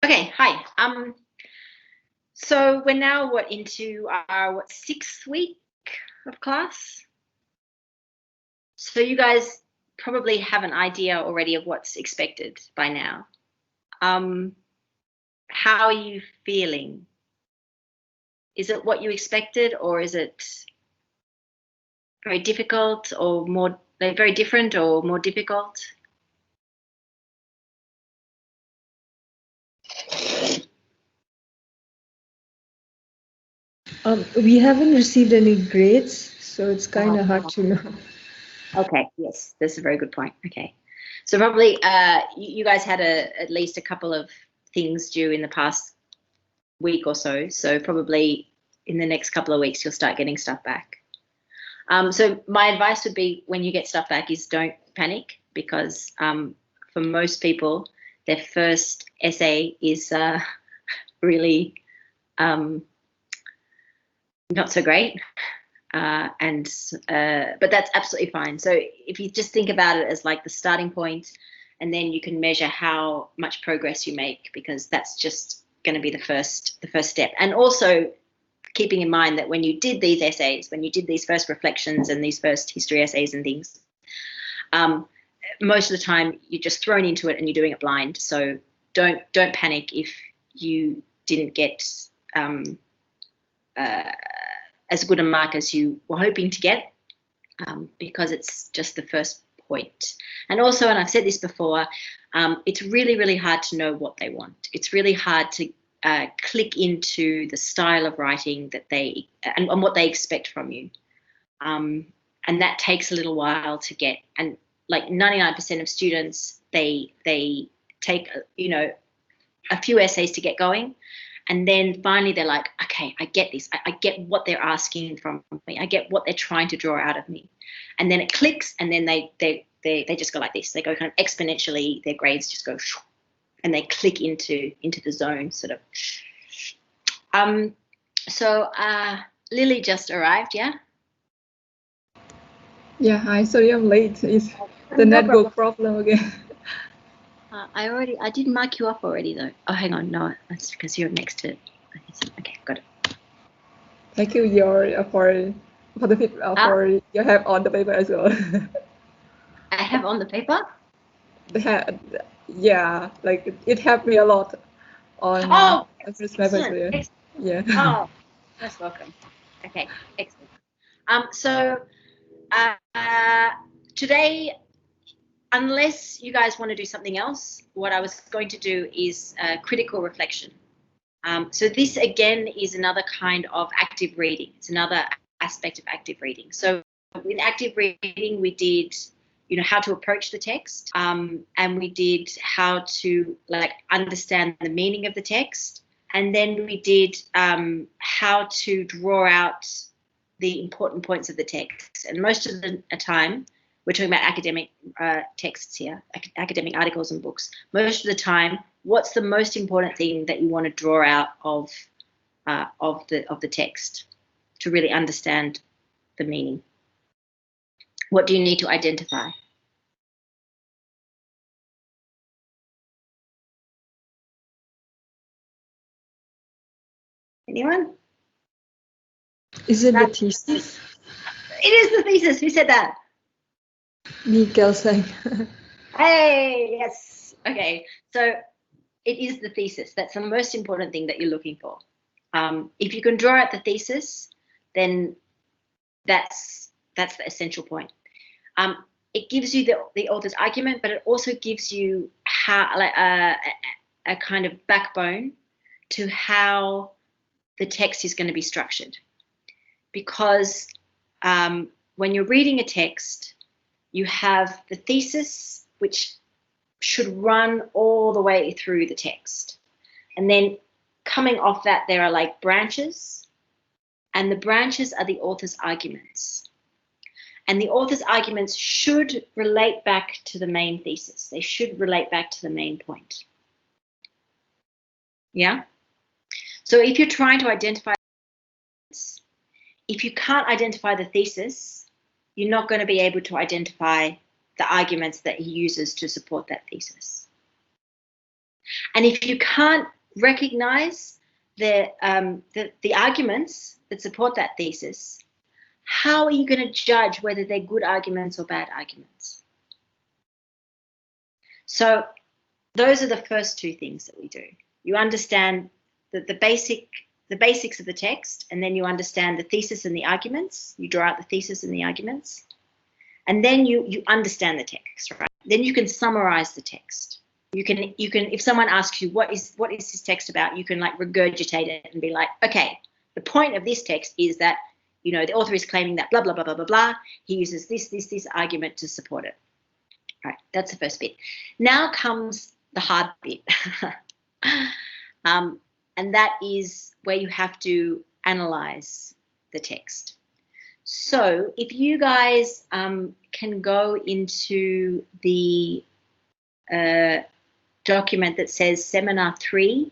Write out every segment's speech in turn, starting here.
Okay, hi. So we're now into our sixth week of class. So you guys probably have an idea already of what's expected by now. How are you feeling? Is it what you expected, or is it very difficult, or very different, or more difficult? We haven't received any grades, so it's kind of hard to know. Okay, yes, that's a very good point. Okay, so probably you guys had at least a couple of things due in the past week or so. So probably in the next couple of weeks, you'll start getting stuff back. So my advice would be when you get stuff back is don't panic, because for most people, their first essay is really not so great. But that's absolutely fine. So if you just think about it as like the starting point, and then you can measure how much progress you make, because that's just going to be the first step. And also keeping in mind that when you did these essays, when you did these first reflections and these first history essays and things, most of the time you're just thrown into it and you're doing it blind. So don't panic if you didn't get as good a mark as you were hoping to get, because it's just the first point. And also, and I've said this before, it's really, really hard to know what they want. It's really hard to click into the style of writing that they and what they expect from you. And that takes a little while to get. And like 99% of students, they take, a few essays to get going. And then finally they're like, okay, I get this. I get what they're asking from me. I get what they're trying to draw out of me. And then it clicks, and then they just go like this. They go kind of exponentially. Their grades just go, and they click into the zone, sort of. So Lily just arrived, yeah? Yeah, hi. Sorry, I'm late. It's the No network problem again. I did mark you up already though. Oh, hang on, no, that's because you're next to it. Okay, got it. Thank you for the for your help on the paper as well. I have on the paper. Yeah, like it helped me a lot on Oh, first paper as excellent. well. Excellent. Yeah. Oh, most welcome. Okay, excellent. So today, unless you guys want to do something else, what I was going to do is critical reflection. So this again is another kind of active reading. It's another aspect of active reading. So in active reading, we did, how to approach the text, and we did how to understand the meaning of the text, and then we did how to draw out the important points of the text. And most of the time, we're talking about academic texts here, academic articles and books. Most of the time, what's the most important thing that you want to draw out of the text to really understand the meaning? What do you need to identify? Anyone? Is it the thesis? It is the thesis. Who said that? Mikael saying. Hey, yes. Okay, so it is the thesis. That's the most important thing that you're looking for. If you can draw out the thesis, then that's the essential point. It gives you the author's argument, but it also gives you a kind of backbone to how the text is going to be structured. Because when you're reading a text, you have the thesis, which should run all the way through the text. And then coming off that, there are like branches, and the branches are the author's arguments. And the author's arguments should relate back to the main thesis. They should relate back to the main point. Yeah? So if you're trying to identify, if you can't identify the thesis, you're not going to be able to identify the arguments that he uses to support that thesis. And if you can't recognize the arguments that support that thesis, how are you going to judge whether they're good arguments or bad arguments? So those are the first two things that we do. You understand the basics of the text, and then you understand the thesis and the arguments. You draw out the thesis and the arguments, and then you understand the text, right? Then you can summarize the text. You can if someone asks you what is this text about, you can like regurgitate it and be like, okay, the point of this text is that, you know, the author is claiming that blah blah blah blah blah blah. He uses this argument to support it. Right, that's the first bit. Now comes the hard bit. And that is where you have to analyze the text. So if you guys can go into the document that says Seminar 3,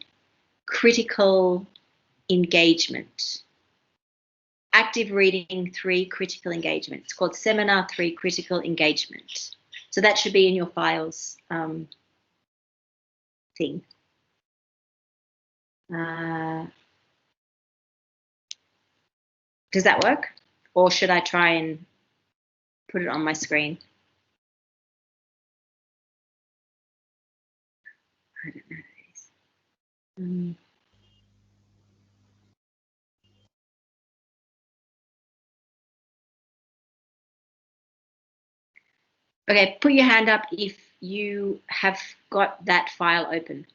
Critical Engagement. Active Reading 3, Critical Engagement. It's called Seminar 3, Critical Engagement. So that should be in your files thing. Does that work? Or should I try and put it on my screen? I don't know. Okay, put your hand up if you have got that file open.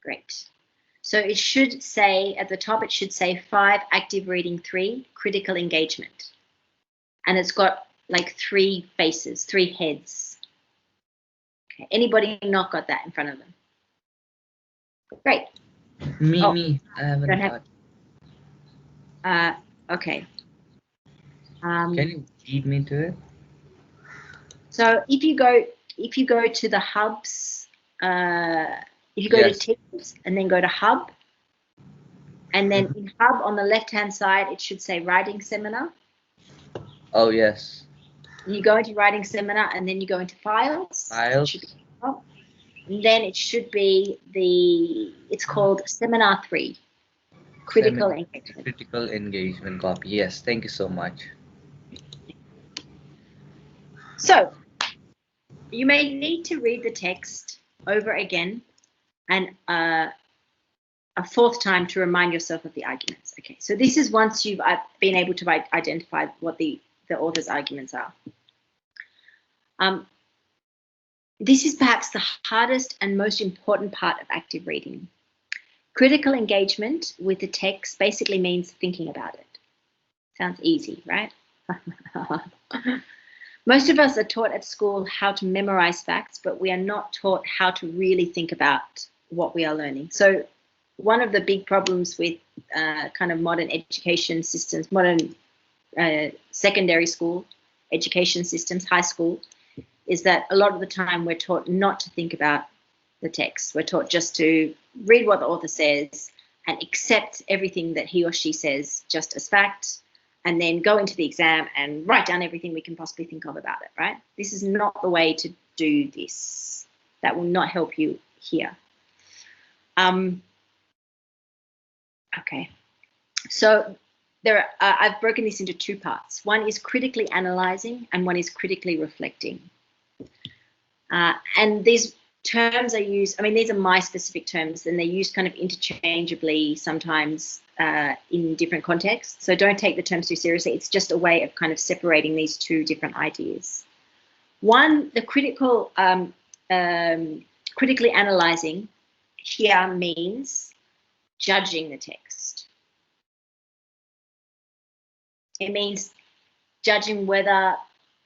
Great. So it should say at the top, it should say 5, Active Reading 3, Critical Engagement. And it's got like 3 faces, 3 heads. Okay, anybody not got that in front of them? Great. Me. I haven't got. Okay. Can you lead me to it? So if you go to the hubs, if you go to Teams and then go to Hub, and then in Hub on the left-hand side, it should say Writing Seminar. Oh, yes. You go into Writing Seminar and then you go into Files. Files. And then it should be it's called Seminar 3, Critical Engagement. Critical Engagement copy. Yes, thank you so much. So you may need to read the text over again and a 4th time to remind yourself of the arguments. Okay, so this is once you've been able to identify what the author's arguments are. This is perhaps the hardest and most important part of active reading. Critical engagement with the text basically means thinking about it. Sounds easy, right? Most of us are taught at school how to memorize facts, but we are not taught how to really think about what we are learning. So one of the big problems with kind of modern education systems, modern secondary school education systems, high school, is that a lot of the time we're taught not to think about the text. We're taught just to read what the author says and accept everything that he or she says just as fact, and then go into the exam and write down everything we can possibly think of about it, right? This is not the way to do this. That will not help you here. Okay, so I've broken this into 2 parts. One is critically analyzing and one is critically reflecting. And these terms are used, I mean, these are my specific terms, and they're used kind of interchangeably sometimes in different contexts. So don't take the terms too seriously. It's just a way of kind of separating these 2 different ideas. One, the critically analyzing here means judging the text. It means judging whether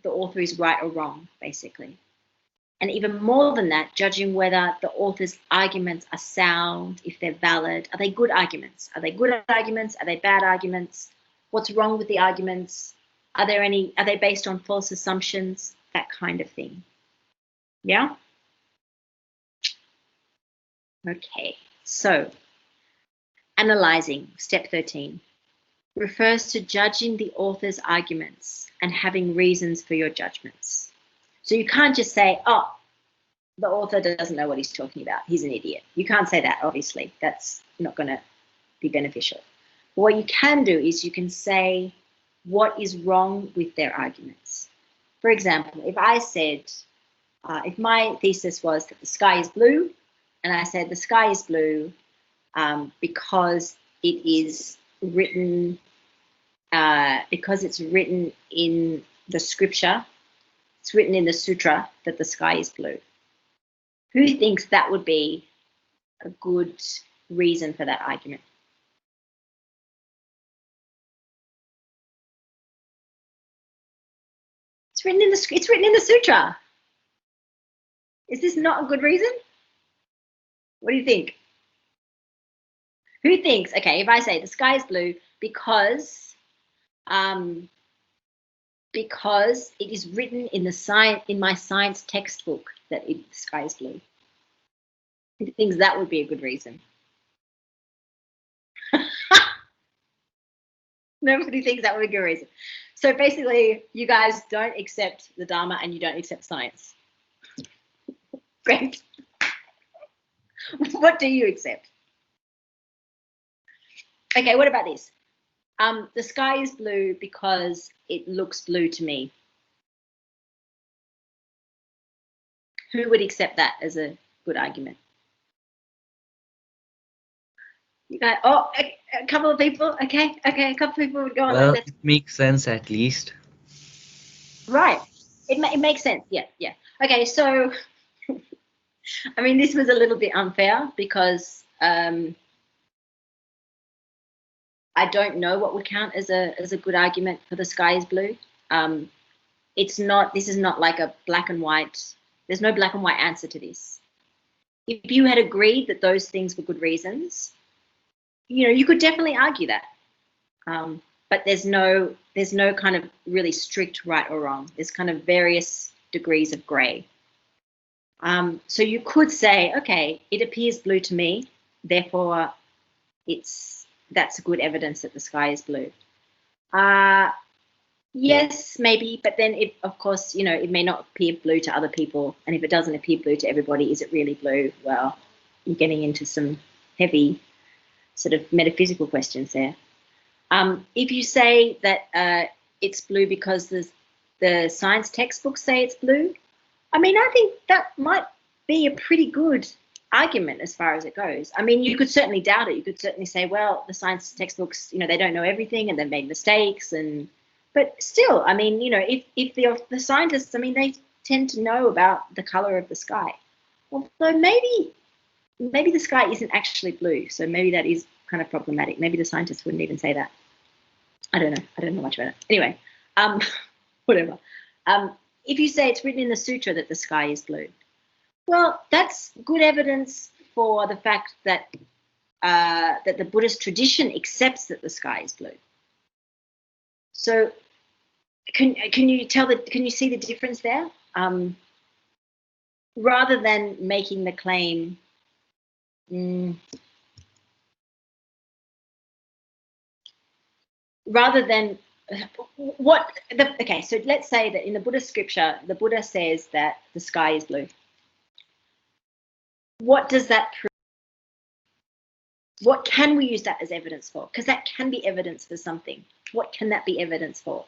the author is right or wrong, basically. And even more than that, judging whether the author's arguments are sound, if they're valid. Are they good arguments? Are they good arguments? Are they bad arguments? What's wrong with the arguments? Are they based on false assumptions? That kind of thing. Yeah? Okay, so analyzing, step 13. refers to judging the author's arguments and having reasons for your judgments. So you can't just say, oh, the author doesn't know what he's talking about. He's an idiot. You can't say that, obviously. That's not going to be beneficial. But what you can do is you can say what is wrong with their arguments. For example, if I said, if my thesis was that the sky is blue, and I said the sky is blue because it is written, because it's written in the scripture, it's written in the sutra that the sky is blue. Who thinks that would be a good reason for that argument? It's written in the sutra. Is this not a good reason? What do you think? Who thinks, okay, if I say the sky is blue because it is written in my science textbook that the sky is blue. Who thinks that would be a good reason? Nobody thinks that would be a good reason. So basically, you guys don't accept the Dharma and you don't accept science. Great. What do you accept? Okay, what about this? The sky is blue because it looks blue to me. Who would accept that as a good argument? You guys, oh, a couple of people. Okay, a couple of people would go on. Well, it makes sense at least. Right. It makes sense. Yeah. Okay, so I mean, this was a little bit unfair because I don't know what would count as a good argument for the sky is blue. This is not like a black and white. There's no black and white answer to this. If you had agreed that those things were good reasons, you could definitely argue that. But there's no kind of really strict right or wrong. There's kind of various degrees of grey. So you could say, okay, it appears blue to me, therefore that's good evidence that the sky is blue. Yes, maybe, but then of course, it may not appear blue to other people, and if it doesn't appear blue to everybody, is it really blue? Well, you're getting into some heavy sort of metaphysical questions there. If you say that it's blue because the science textbooks say it's blue, I mean, I think that might be a pretty good argument as far as it goes. I mean, you could certainly doubt it. You could certainly say, well, the science textbooks, they don't know everything and they've made mistakes. But still, I mean, if the scientists, I mean, they tend to know about the color of the sky. Although maybe the sky isn't actually blue, so maybe that is kind of problematic. Maybe the scientists wouldn't even say that. I don't know. I don't know much about it. Anyway, whatever. If you say it's written in the sutra that the sky is blue, well, that's good evidence for the fact that that the Buddhist tradition accepts that the sky is blue. So, can you see the difference there? Rather than making the claim, rather than okay, so let's say that in the Buddhist scripture, the Buddha says that the sky is blue. What does that prove? What can we use that as evidence for? Because that can be evidence for something. What can that be evidence for?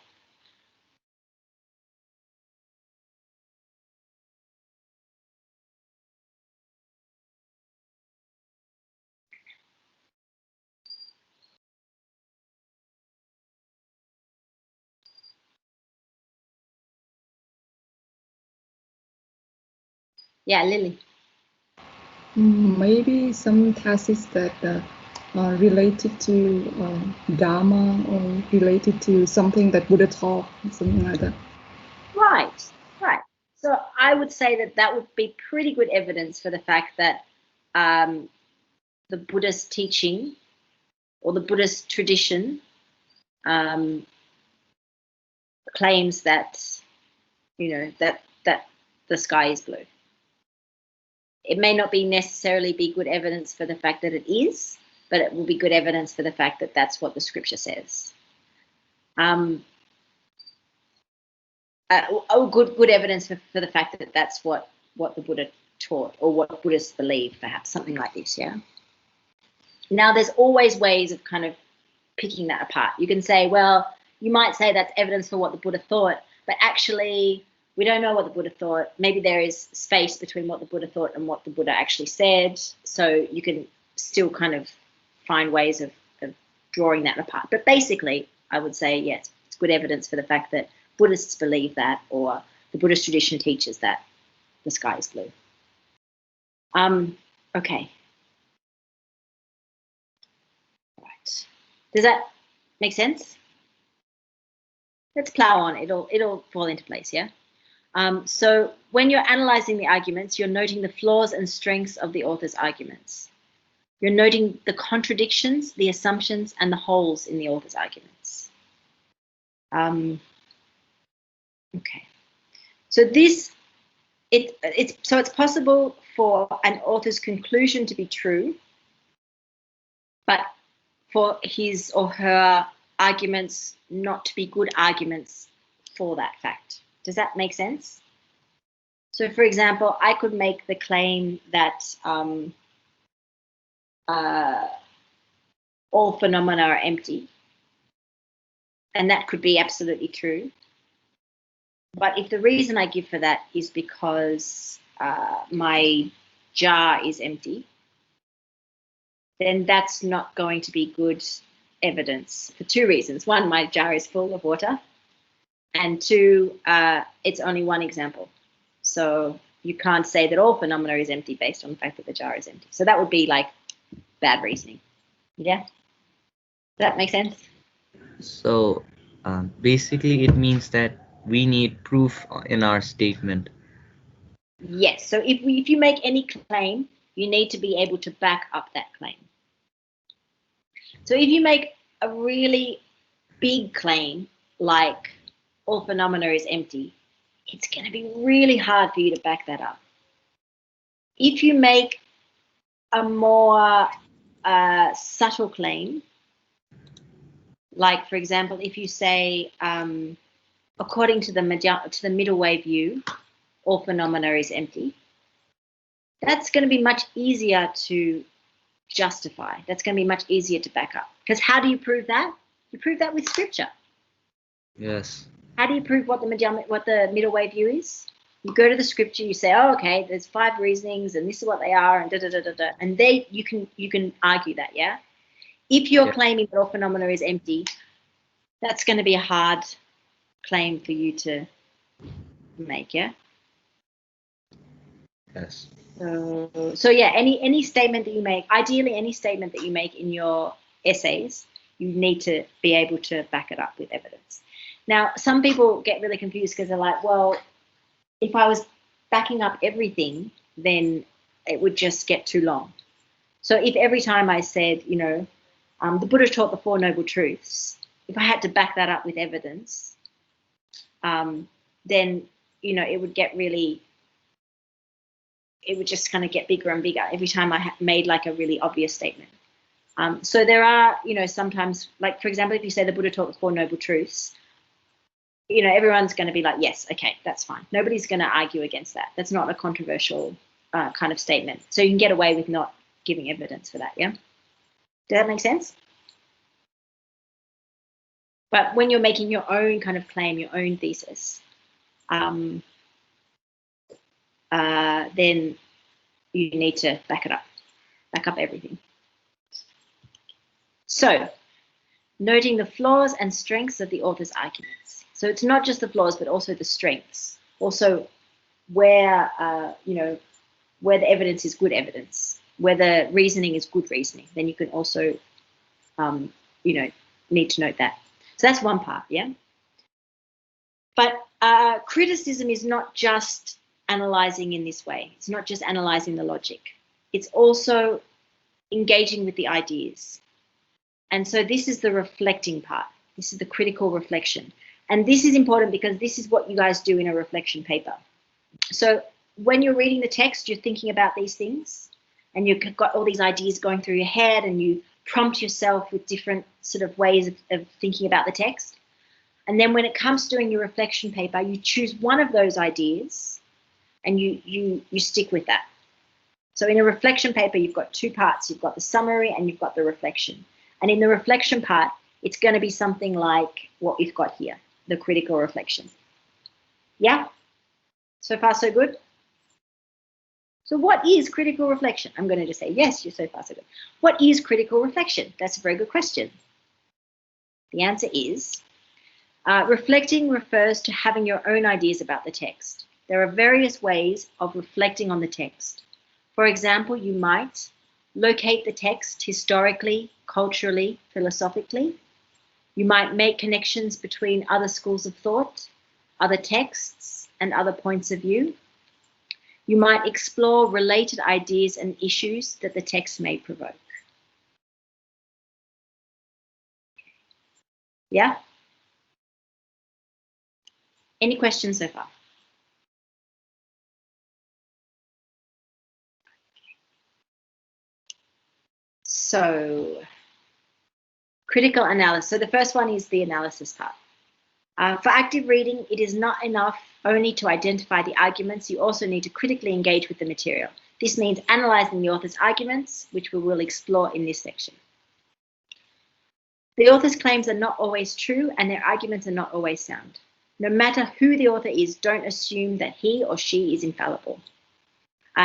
Yeah, Lily. Maybe some thesis that are related to Dharma or related to something that Buddha taught, something like that. Right. So I would say that would be pretty good evidence for the fact that the Buddhist teaching or the Buddhist tradition claims that, that the sky is blue. It may not necessarily be good evidence for the fact that it is, but it will be good evidence for the fact that that's what the scripture says. Good evidence for the fact that that's what the Buddha taught, or what Buddhists believe, perhaps something like this. Yeah. Now, there's always ways of kind of picking that apart. You can say, well, you might say that's evidence for what the Buddha thought, but actually we don't know what the Buddha thought. Maybe there is space between what the Buddha thought and what the Buddha actually said. So you can still kind of find ways of drawing that apart. But basically, I would say, yes, it's good evidence for the fact that Buddhists believe that, or the Buddhist tradition teaches that the sky is blue. Okay. Right. Does that make sense? Let's plow on. It'll fall into place, yeah? So when you're analyzing the arguments, you're noting the flaws and strengths of the author's arguments. You're noting the contradictions, the assumptions, and the holes in the author's arguments. Okay. So it's possible for an author's conclusion to be true, but for his or her arguments not to be good arguments for that fact. Does that make sense? So, for example, I could make the claim that all phenomena are empty, and that could be absolutely true. But if the reason I give for that is because my jar is empty, then that's not going to be good evidence for two reasons. One, my jar is full of water, and two, it's only one example. So you can't say that all phenomena is empty based on the fact that the jar is empty. So that would be like bad reasoning. Yeah? Does that make sense? So basically it means that we need proof in our statement. Yes. So if you make any claim, you need to be able to back up that claim. So if you make a really big claim like all phenomena is empty, it's going to be really hard for you to back that up. If you make a more subtle claim, like, for example, if you say, according to the middle way view, all phenomena is empty, that's going to be much easier to justify. That's going to be much easier to back up. Because how do you prove that? You prove that with scripture. Yes. How do you prove what the middle way view is? You go to the scripture, you say, oh, okay, there's 5 reasonings, and this is what they are, and da-da-da-da-da. And you can argue that, yeah? If you're claiming that all phenomena is empty, that's going to be a hard claim for you to make, yeah? Yes. So yeah, any statement that you make, ideally any statement that you make in your essays, you need to be able to back it up with evidence. Now, some people get really confused because they're like, well, if I was backing up everything, then it would just get too long. So if every time I said, the Buddha taught the 4 Noble Truths, if I had to back that up with evidence, then, it would get really, it would just kind of get bigger and bigger every time I made like a really obvious statement. So there are, sometimes, like, for example, if you say the Buddha taught the 4 Noble Truths, everyone's going to be like, yes, okay, that's fine. Nobody's going to argue against that. That's not a controversial kind of statement. So you can get away with not giving evidence for that, yeah? Does that make sense? But when you're making your own kind of claim, your own thesis, then you need to back it up, back up everything. So, noting the flaws and strengths of the author's arguments. So it's not just the flaws, but also the strengths. Also, where where the evidence is good evidence, where the reasoning is good reasoning. Then you can also, need to note that. So that's one part, yeah. But criticism is not just analyzing in this way. It's not just analyzing the logic. It's also engaging with the ideas. And so this is the reflecting part. This is the critical reflection. And this is important because this is what you guys do in a reflection paper. So when you're reading the text, you're thinking about these things and you've got all these ideas going through your head and you prompt yourself with different sort of ways of thinking about the text. And then when it comes to doing your reflection paper, you choose one of those ideas and you stick with that. So in a reflection paper, you've got two parts. You've got the summary and you've got the reflection. And in the reflection part, it's going to be something like what we've got here, the critical reflection. Yeah? So far, so good? So what is critical reflection? I'm going to just say, yes, you're so far, so good. What is critical reflection? That's a very good question. The answer is, reflecting refers to having your own ideas about the text. There are various ways of reflecting on the text. For example, you might locate the text historically, culturally, philosophically. You might make connections between other schools of thought, other texts, and other points of view. You might explore related ideas and issues that the text may provoke. Yeah? Any questions so far? So, critical analysis. So the first one is the analysis part. For active reading, it is not enough only to identify the arguments. You also need to critically engage with the material. This means analyzing the author's arguments, which we will explore in this section. The author's claims are not always true and their arguments are not always sound. No matter who the author is, don't assume that he or she is infallible.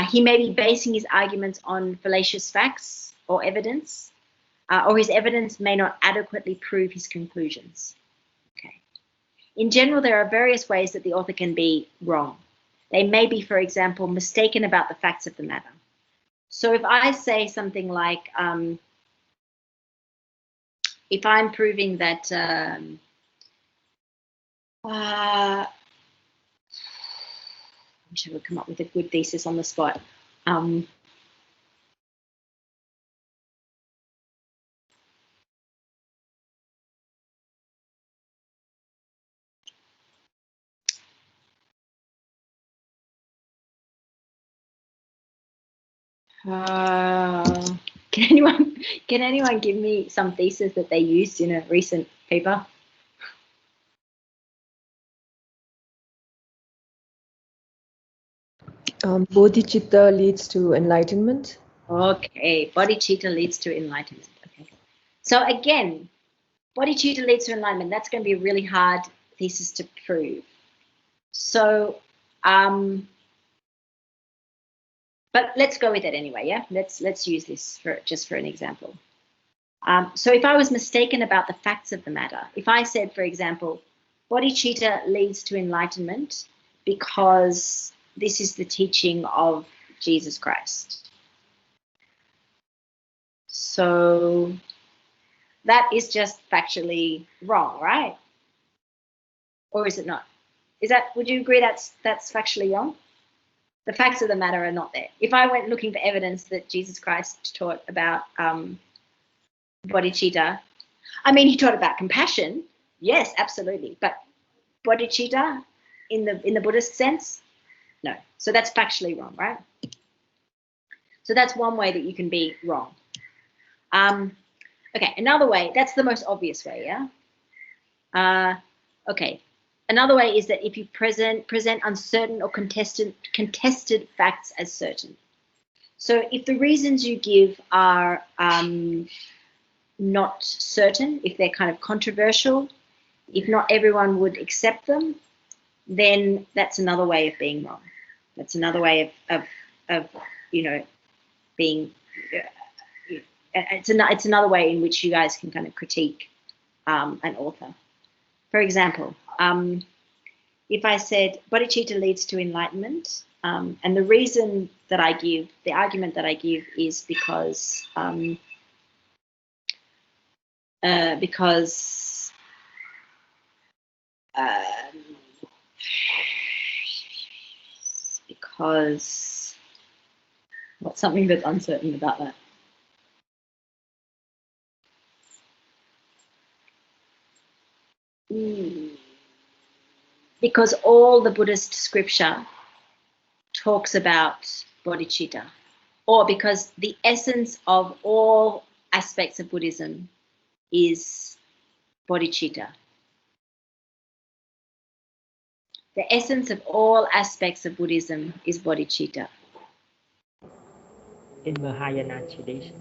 He may be basing his arguments on fallacious facts or evidence, or his evidence may not adequately prove his conclusions. Okay. In general, there are various ways that the author can be wrong. They may be, for example, mistaken about the facts of the matter. So if I say something like, if I'm proving that, I wish I would come up with a good thesis on the spot. Can anyone give me some thesis that they used in a recent paper? Bodhicitta leads to enlightenment. Okay, bodhicitta leads to enlightenment. Okay, so again, bodhicitta leads to enlightenment. That's going to be a really hard thesis to prove. So, but let's go with it anyway. Yeah, let's use this just for an example. So if I was mistaken about the facts of the matter, if I said, for example, bodhicitta leads to enlightenment because this is the teaching of Jesus Christ. So that is just factually wrong, right? Or is it not? Would you agree that's factually wrong? The facts of the matter are not there. If I went looking for evidence that Jesus Christ taught about bodhicitta, I mean, he taught about compassion, yes, absolutely, but bodhicitta in the Buddhist sense, no. So that's factually wrong, right? So that's one way that you can be wrong. Okay, another way, that's the most obvious way, yeah? Okay, another way is that if you present uncertain or contested facts as certain. So if the reasons you give are not certain, if they're kind of controversial, if not everyone would accept them, then that's another way of being wrong. That's another way of you know, being. It's another way in which you guys can kind of critique an author. For example, if I said bodhicitta leads to enlightenment, and the reason that I give, the argument that I give, is because what's something that's uncertain about that? Because all the Buddhist scripture talks about bodhicitta, or because the essence of all aspects of Buddhism is bodhicitta. The essence of all aspects of Buddhism is bodhicitta. In Mahayana tradition.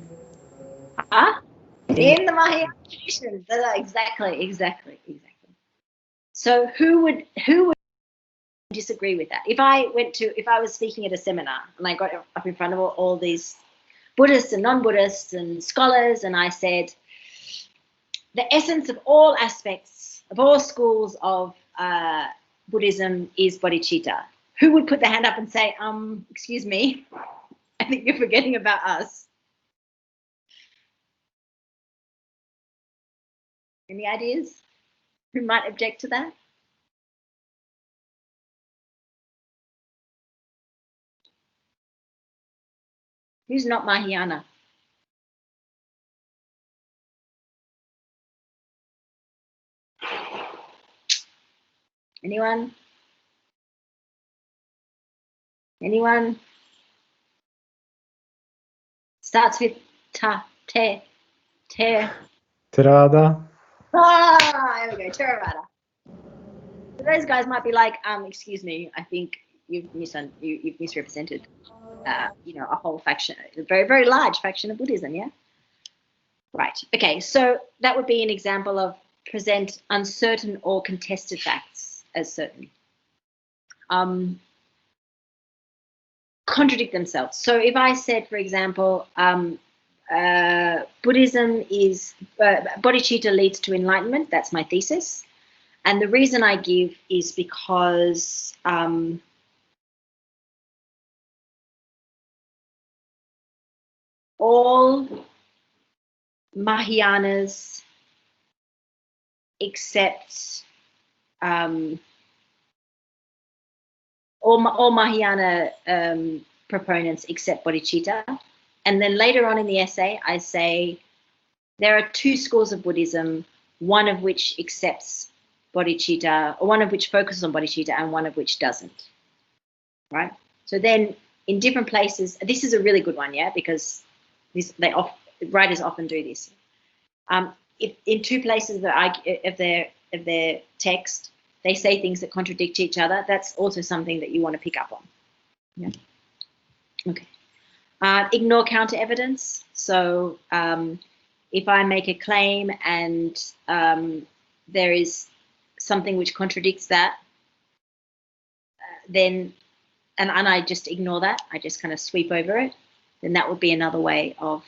Huh? In the Mahayana tradition. Exactly. So who would disagree with that? If I was speaking at a seminar and I got up in front of all these Buddhists and non-Buddhists and scholars, and I said, the essence of all aspects of all schools of Buddhism is bodhicitta. Who would put their hand up and say, excuse me, I think you're forgetting about us? Any ideas? Who might object to that? Who's not Mahayana? Anyone? Anyone? Starts with ta, te, te. Theravada. Ah, there we go, Theravada. So those guys might be like, excuse me, I think you've misrepresented, a whole faction, a very, very large faction of Buddhism, yeah? Right, okay, so that would be an example of present uncertain or contested facts as certain. Contradict themselves. So if I said, for example, Buddhism is, bodhicitta leads to enlightenment, that's my thesis. And the reason I give is because all Mahayanas except all Mahayana proponents accept bodhicitta. And then later on in the essay, I say there are two schools of Buddhism, one of which accepts bodhicitta, or one of which focuses on bodhicitta, and one of which doesn't. Right? So then in different places, this is a really good one, yeah, because writers often do this. If in two places of their text, they say things that contradict each other, that's also something that you want to pick up on. Yeah. Okay. Ignore counter evidence. So if I make a claim and there is something which contradicts that, then and I just ignore that, I just kind of sweep over it, then that would be another way of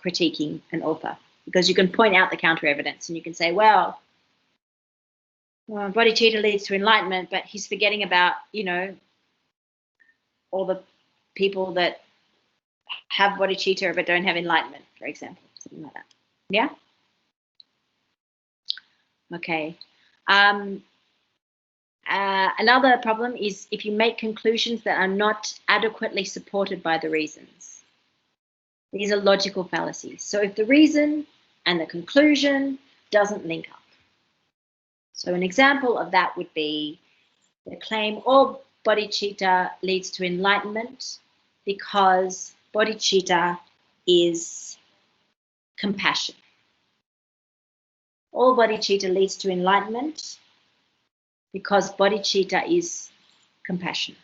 critiquing an author, because you can point out the counter evidence and you can say, well, bodhicitta leads to enlightenment, but he's forgetting about, all the people that have bodhicitta but don't have enlightenment, for example, something like that. Yeah? Okay. Another problem is if you make conclusions that are not adequately supported by the reasons. These are logical fallacies. So if the reason and the conclusion doesn't link up. So an example of that would be the claim all bodhicitta leads to enlightenment because bodhicitta is compassion. All bodhicitta leads to enlightenment because bodhicitta is compassion.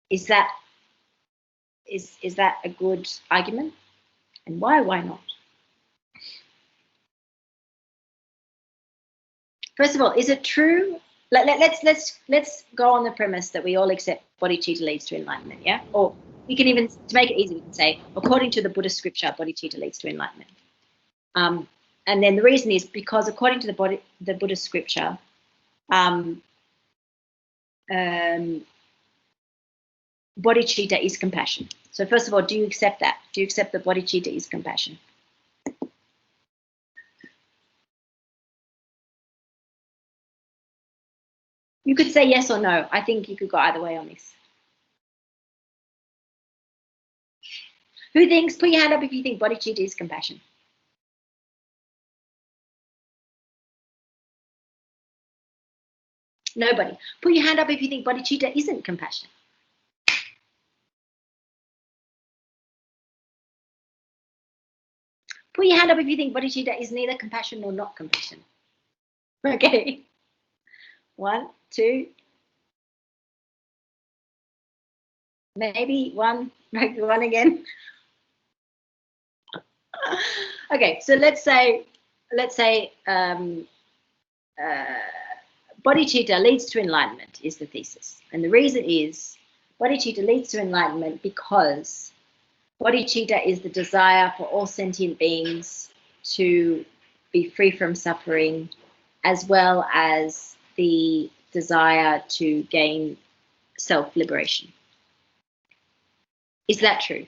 Is that a good argument? And why? Why not? First of all, is it true? Let's go on the premise that we all accept bodhicitta leads to enlightenment, yeah? Or we can even, to make it easy, we can say, according to the Buddhist scripture, bodhicitta leads to enlightenment. And then the reason is because according to the Buddhist scripture, bodhicitta is compassion. So first of all, do you accept that? Do you accept that bodhicitta is compassion? You could say yes or no. I think you could go either way on this. Who thinks, put your hand up if you think bodhicitta is compassion. Nobody. Put your hand up if you think bodhicitta isn't compassion. Put your hand up if you think bodhicitta is neither compassion nor not compassion. Okay. 1, 2. Maybe 1. Maybe 1 again. Okay, so let's say bodhicitta leads to enlightenment is the thesis. And the reason is bodhicitta leads to enlightenment because bodhicitta is the desire for all sentient beings to be free from suffering, as well as the desire to gain self-liberation. Is that true?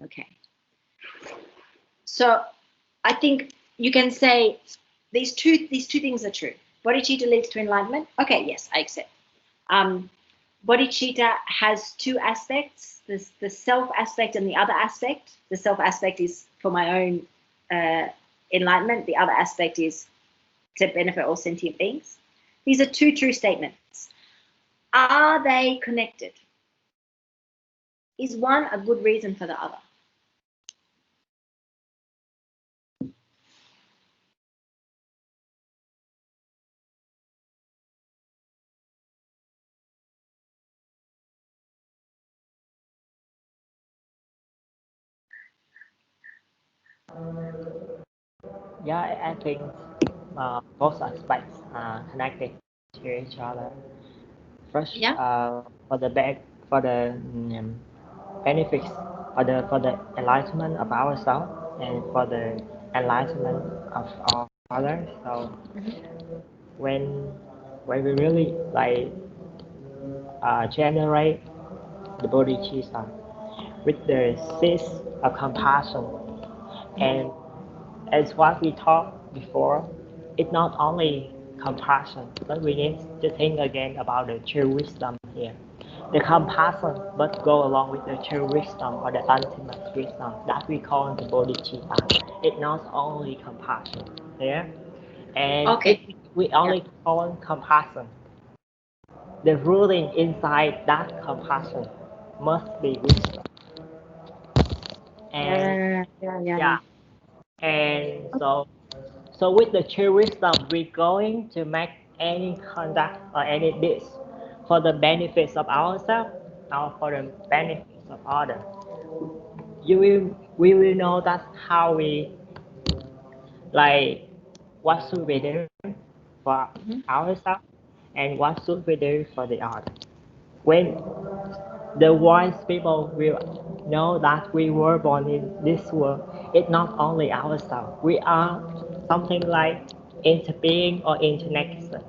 Okay. So I think you can say these two things are true. Bodhicitta leads to enlightenment. Okay, yes, I accept. Bodhicitta has two aspects: the self aspect and the other aspect. The self aspect is for my own enlightenment. The other aspect is to benefit all sentient beings. These are two true statements. Are they connected? Is one a good reason for the other? Yeah, I think both aspects are connected to each other. First, Yeah. for the benefits for the enlightenment of ourselves and for the enlightenment of others. So when we really like generate the bodhicitta with the seeds of compassion, and as what we talked before, it's not only compassion, but we need to think again about the true wisdom here. The compassion must go along with the true wisdom or the ultimate wisdom that we call the bodhicitta. It's not only compassion here. And Okay. if we only call compassion, the ruling inside that compassion must be wisdom. And yeah. And so with the true wisdom, we're going to make any conduct or any deeds for the benefits of ourselves or for the benefits of others. We will know that's how we like what should we do for ourselves and what should we do for the other. When the wise people will know that we were born in this world, it's not only ourselves. We are something like interbeing or interconnection.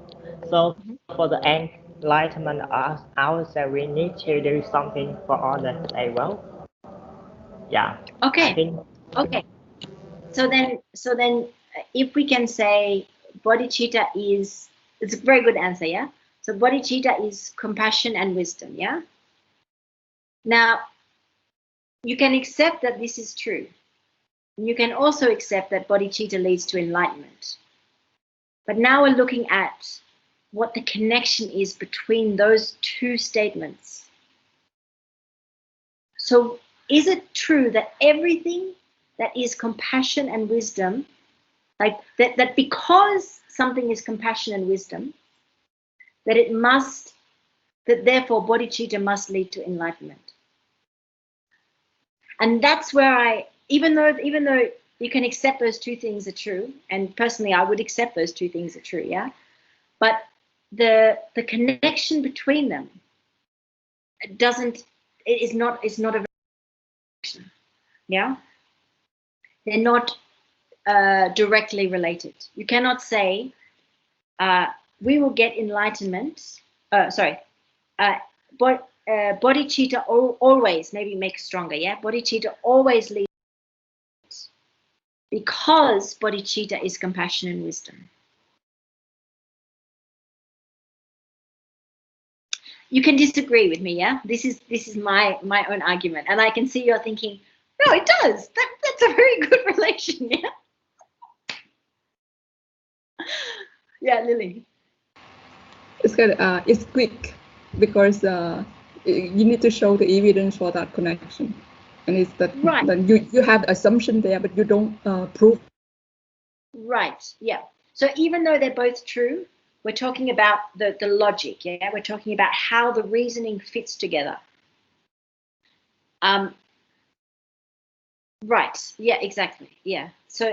So for the enlightenment of ourselves, we need to do something for others as well. Yeah. Okay. I think. Okay. So then, if we can say bodhicitta is, it's a very good answer, yeah? So bodhicitta is compassion and wisdom, yeah? Now, you can accept that this is true. You can also accept that bodhicitta leads to enlightenment. But now we're looking at what the connection is between those two statements. So is it true that everything that is compassion and wisdom, like that because something is compassion and wisdom, that therefore bodhicitta must lead to enlightenment? And that's where even though you can accept those two things are true, and personally I would accept those two things are true, yeah? But the connection between them is not a connection, yeah? They're not directly related. You cannot say we will get enlightenment. Bodhicitta always, maybe make stronger, yeah? Bodhicitta always leads because bodhicitta is compassion and wisdom. You can disagree with me, yeah? This is my own argument, and I can see you're thinking, no, it does. That's a very good relation, yeah? Yeah, Lily. It's good. It's quick because you need to show the evidence for that connection, and it's that right. That you have the assumption there, but you don't prove Right, yeah. So even though they're both true, we're talking about the logic, yeah? We're talking about how the reasoning fits together. Right, yeah, exactly, yeah. So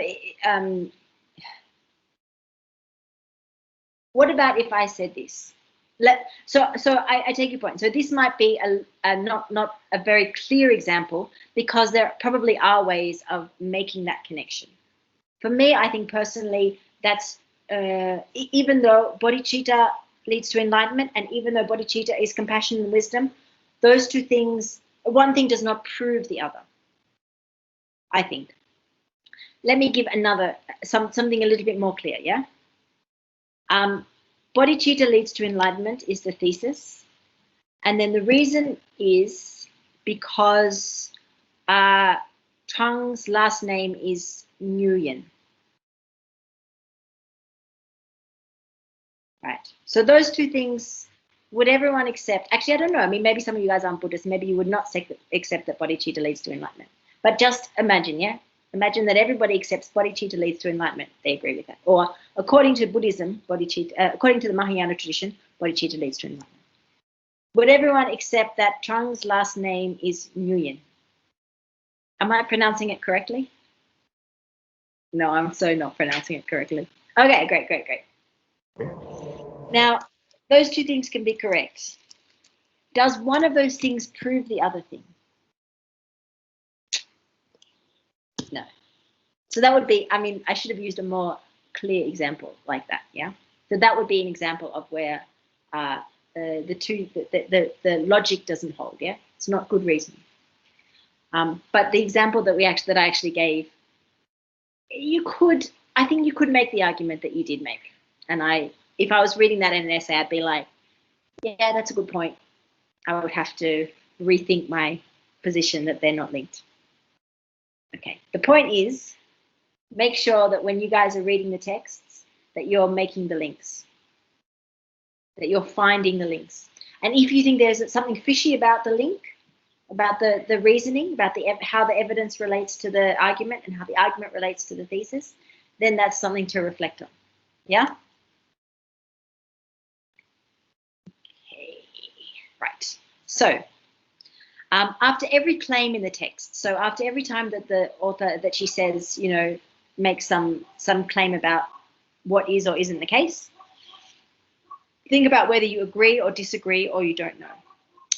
what about if I said this? So I take your point. So this might be not a very clear example, because there probably are ways of making that connection. For me, I think personally, that's even though bodhicitta leads to enlightenment, and even though bodhicitta is compassion and wisdom, those two things, one thing does not prove the other, I think. Let me give another, something a little bit more clear, yeah? Bodhicitta leads to enlightenment is the thesis. And then the reason is because Chang's last name is Nguyen. Right. So those two things, would everyone accept? Actually, I don't know. I mean, maybe some of you guys aren't Buddhists. Maybe you would not accept that bodhicitta leads to enlightenment. But just imagine, yeah? Imagine that everybody accepts bodhicitta leads to enlightenment. They agree with that. Or according to Buddhism, bodhicitta, according to the Mahayana tradition, bodhicitta leads to enlightenment. Would everyone accept that Chang's last name is Nguyen? Am I pronouncing it correctly? No, I'm so not pronouncing it correctly. Okay, great, great, great. Now, those two things can be correct. Does one of those things prove the other thing? No. So that would be, I mean, I should have used a more clear example like that, yeah? So that would be an example of where the logic doesn't hold, yeah? It's not good reasoning. But the example that I actually gave, I think you could make the argument that you did make. And if I was reading that in an essay, I'd be like, yeah, that's a good point. I would have to rethink my position that they're not linked. Okay, the point is, make sure that when you guys are reading the texts, that you're making the links, that you're finding the links. And if you think there's something fishy about the link, about the reasoning, about how the evidence relates to the argument and how the argument relates to the thesis, then that's something to reflect on. Yeah? Okay, right. So, after every claim in the text, so after every time that the author, that she says, you know, makes some claim about what is or isn't the case, think about whether you agree or disagree or you don't know.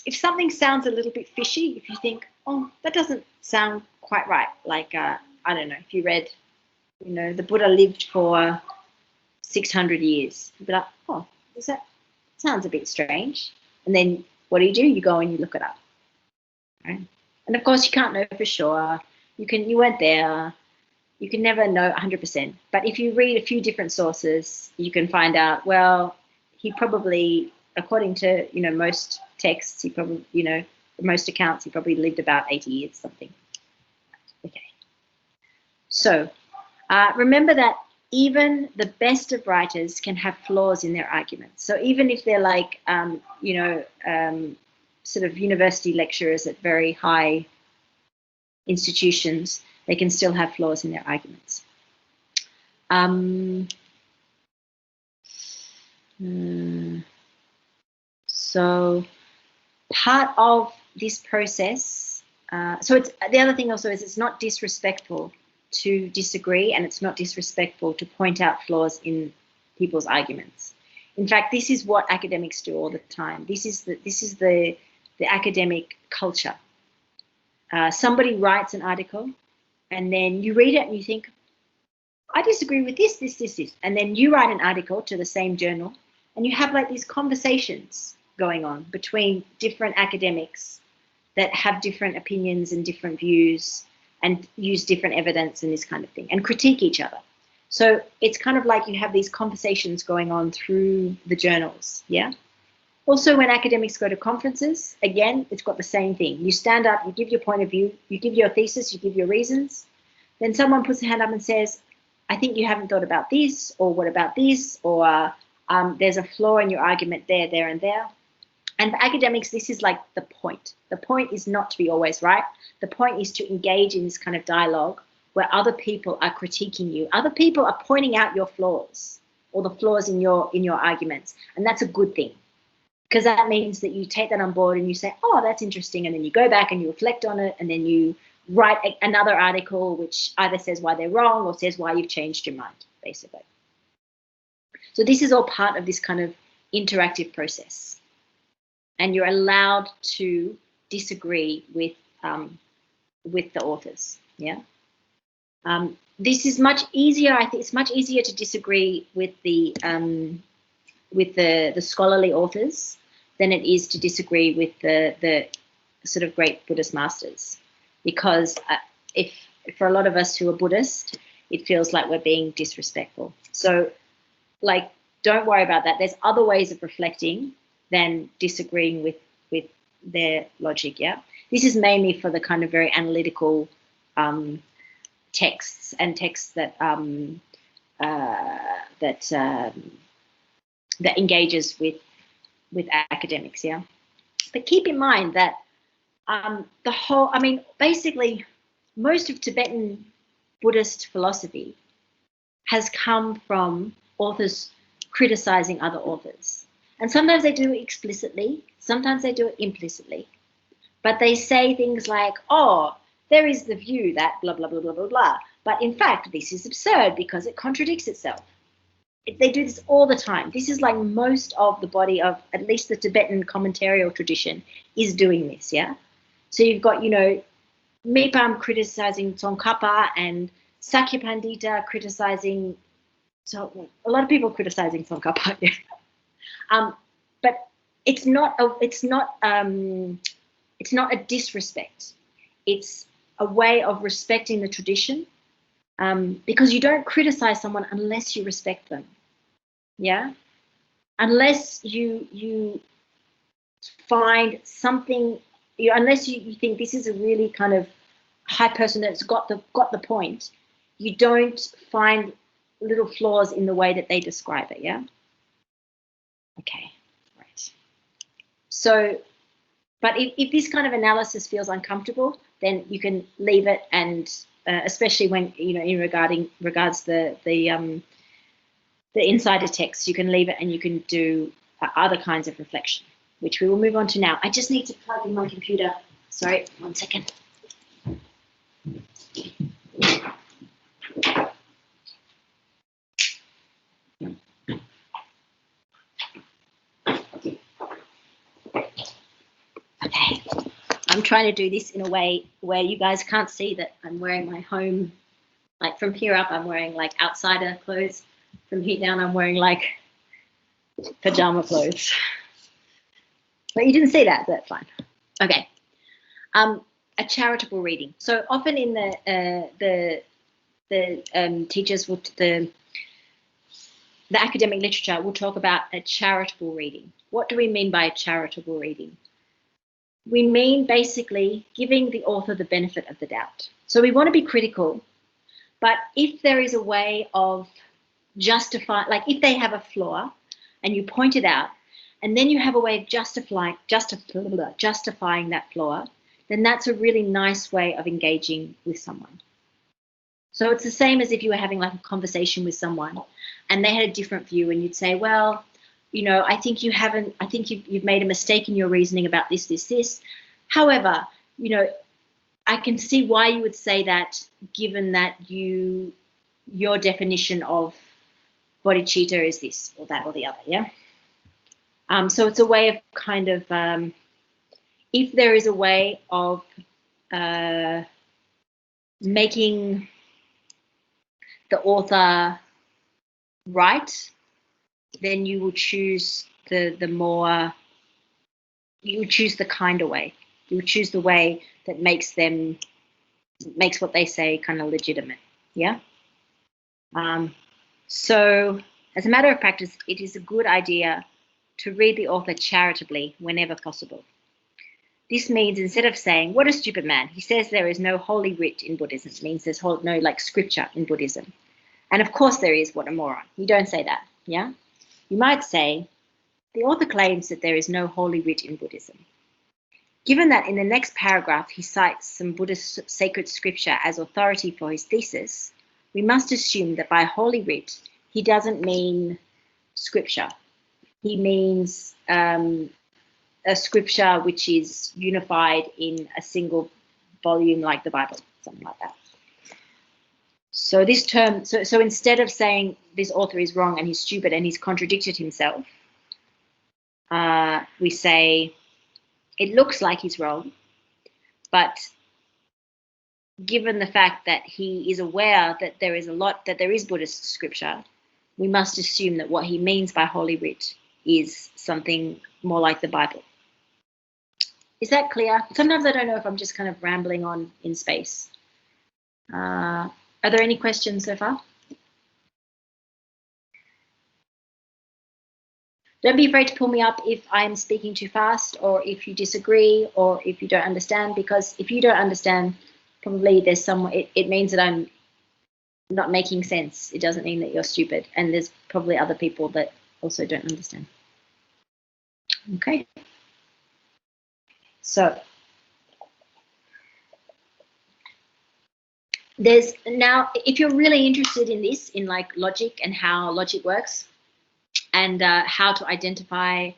If something sounds a little bit fishy, if you think, oh, that doesn't sound quite right, like, I don't know, if you read, you know, the Buddha lived for 600 years, you'd be like, oh, that sounds a bit strange. And then what do? You go and you look it up. Right? And of course, you can't know for sure. You weren't there. You can never know 100%. But if you read a few different sources, you can find out, well, he probably, according to, you know, most texts, he probably, you know, most accounts, he probably lived about 80 years, something. Okay. So remember that even the best of writers can have flaws in their arguments. So even if they're like, you know, sort of university lecturers at very high institutions, they can still have flaws in their arguments. So part of this process, so it's the other thing also is it's not disrespectful to disagree, and it's not disrespectful to point out flaws in people's arguments. In fact, this is what academics do all the time. This is the academic culture. Somebody writes an article, and then you read it and you think, I disagree with this, this, this, this. And then you write an article to the same journal, and you have like these conversations going on between different academics that have different opinions and different views and use different evidence and this kind of thing, and critique each other. So it's kind of like you have these conversations going on through the journals, yeah? Also, when academics go to conferences, again, it's got the same thing. You stand up, you give your point of view, you give your thesis, you give your reasons. Then someone puts a hand up and says, I think you haven't thought about this, or what about this, or there's a flaw in your argument there, there, and there. And for academics, this is like the point. The point is not to be always right. The point is to engage in this kind of dialogue where other people are critiquing you. Other people are pointing out your flaws or the flaws in your arguments, and that's a good thing, because that means that you take that on board and you say, oh, that's interesting, and then you go back and you reflect on it, and then you write another article which either says why they're wrong or says why you've changed your mind, basically. So this is all part of this kind of interactive process, and you're allowed to disagree with the authors. Yeah. This is much easier. I think it's much easier to disagree with the scholarly authors than it is to disagree with the sort of great Buddhist masters, because if for a lot of us who are Buddhist, it feels like we're being disrespectful. So, like, don't worry about that. There's other ways of reflecting than disagreeing with their logic. Yeah, this is mainly for the kind of very analytical texts and texts that that engages with academics. Yeah, but keep in mind that basically most of Tibetan Buddhist philosophy has come from authors criticizing other authors, and sometimes they do it explicitly, sometimes they do it implicitly, but they say things like, oh, there is the view that blah blah blah blah blah blah, but in fact this is absurd because it contradicts itself. They do this all the time. This is like most of the body of at least the Tibetan commentarial tradition is doing this. Yeah, so you've got, you know, Mipam criticizing Tsongkhapa and Sakya Pandita criticizing. So a lot of people criticizing Tsongkhapa. Yeah. But it's not a disrespect. It's a way of respecting the tradition, because you don't criticize someone unless you respect them. Yeah, unless you find something, unless you think this is a really kind of high person that's got the point, you don't find little flaws in the way that they describe it. Yeah. Okay. Right. So, but if this kind of analysis feels uncomfortable, then you can leave it, and especially when, you know, in regards the insider text, you can leave it and you can do other kinds of reflection, which we will move on to now. I just need to plug in my computer. Sorry, 1 second. Okay, I'm trying to do this in a way where you guys can't see that I'm wearing my home, like from here up, I'm wearing like outsider clothes. From here down, I'm wearing like pajama clothes. But you didn't see that, that's fine. Okay. A charitable reading. So often in the teachers will, the academic literature will talk about a charitable reading. What do we mean by a charitable reading? We mean basically giving the author the benefit of the doubt. So we want to be critical, but if there is a way of justify, like if they have a flaw and you point it out, and then you have a way of justifying that flaw, then that's a really nice way of engaging with someone. So it's the same as if you were having like a conversation with someone and they had a different view, and you'd say, well, you know, I think you've made a mistake in your reasoning about this. However, you know, I can see why you would say that, given that your definition of bodhicitta is this or that or the other. Yeah. So it's a way of kind of, if there is a way of making the author right, then you will choose the kinder way. You would choose the way that makes what they say kind of legitimate. Yeah. So as a matter of practice, it is a good idea to read the author charitably whenever possible. This means instead of saying, what a stupid man, he says there is no holy writ in Buddhism. It means there's no like scripture in Buddhism. And of course there is, what a moron. You don't say that, yeah? You might say, the author claims that there is no holy writ in Buddhism. Given that in the next paragraph he cites some Buddhist sacred scripture as authority for his thesis, we must assume that by Holy Writ he doesn't mean scripture. He means a scripture which is unified in a single volume like the Bible, something like that. So this term, so instead of saying this author is wrong and he's stupid and he's contradicted himself, we say it looks like he's wrong, but given the fact that he is aware that there is Buddhist scripture, we must assume that what he means by Holy Writ is something more like the Bible. Is that clear? Sometimes I don't know if I'm just kind of rambling on in space. Are there any questions so far? Don't be afraid to pull me up if I'm speaking too fast or if you disagree or if you don't understand, because if you don't understand, probably there's it means that I'm not making sense. It doesn't mean that you're stupid, and there's probably other people that also don't understand. Okay. So there's now, if you're really interested in this, in like logic and how logic works and how to identify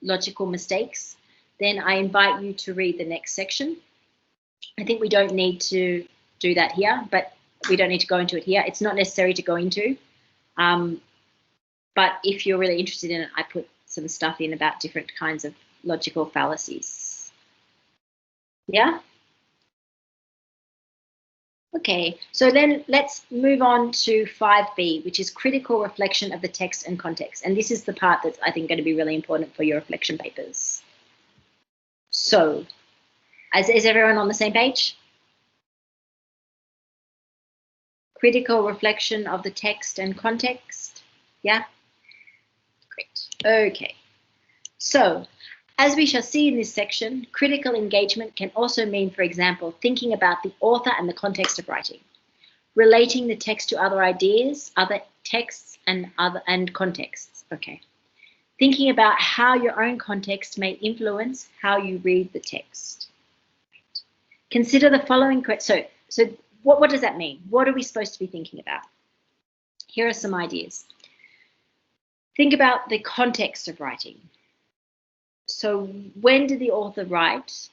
logical mistakes, then I invite you to read the next section. I think we don't need to do that here, but we don't need to go into it here. It's not necessary to go into. But if you're really interested in it, I put some stuff in about different kinds of logical fallacies. Yeah? Okay, so then let's move on to 5B, which is critical reflection of the text and context. And this is the part that's, I think, going to be really important for your reflection papers. So, is everyone on the same page? Critical reflection of the text and context. Yeah? Great. Okay. So, as we shall see in this section, critical engagement can also mean, for example, thinking about the author and the context of writing, relating the text to other ideas, other texts, and contexts. Okay. Thinking about how your own context may influence how you read the text. Consider the following question. So what does that mean? What are we supposed to be thinking about? Here are some ideas. Think about the context of writing. So when did the author write?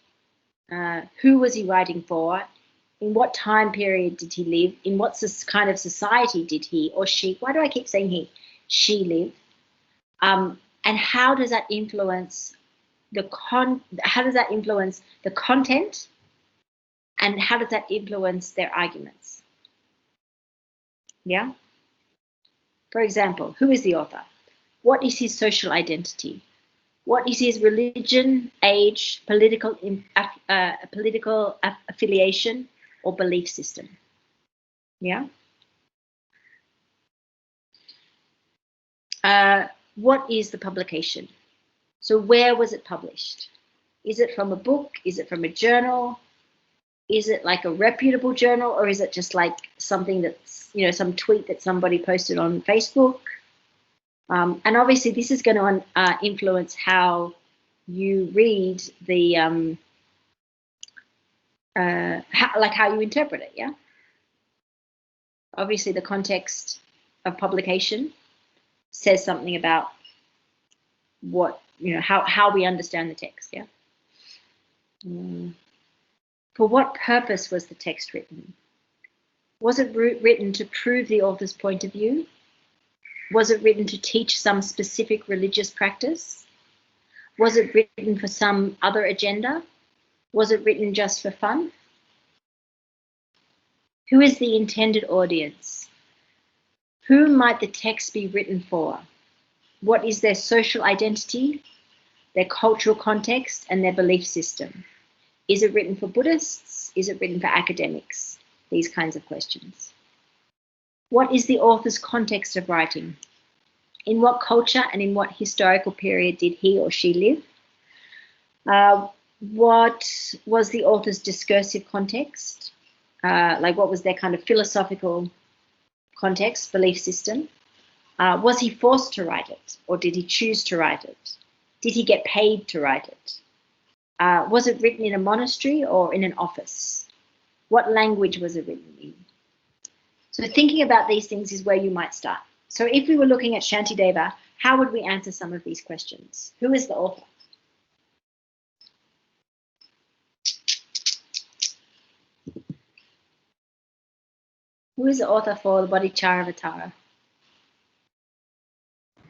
Who was he writing for? In what time period did he live? In what kind of society did he or she, why do I keep saying he? She live. And how does that influence the content? And how does that influence their arguments? Yeah? For example, who is the author? What is his social identity? What is his religion, age, political affiliation, or belief system? Yeah? What is the publication? So where was it published? Is it from a book? Is it from a journal? Is it like a reputable journal, or is it just like something that's, you know, some tweet that somebody posted on Facebook? And obviously this is going to influence how you read the, how you interpret it, yeah? Obviously the context of publication says something about what, you know, how we understand the text, yeah? For what purpose was the text written? Was it written to prove the author's point of view? Was it written to teach some specific religious practice? Was it written for some other agenda? Was it written just for fun? Who is the intended audience? Whom might the text be written for? What is their social identity, their cultural context, and their belief system? Is it written for Buddhists? Is it written for academics? These kinds of questions. What is the author's context of writing? In what culture and in what historical period did he or she live? What was the author's discursive context? Like what was their kind of philosophical context, belief system? Was he forced to write it, or did he choose to write it? Did he get paid to write it? Was it written in a monastery or in an office? What language was it written in? So thinking about these things is where you might start. So if we were looking at Shantideva, how would we answer some of these questions? Who is the author? Who is the author for the Bodhicharyavatara?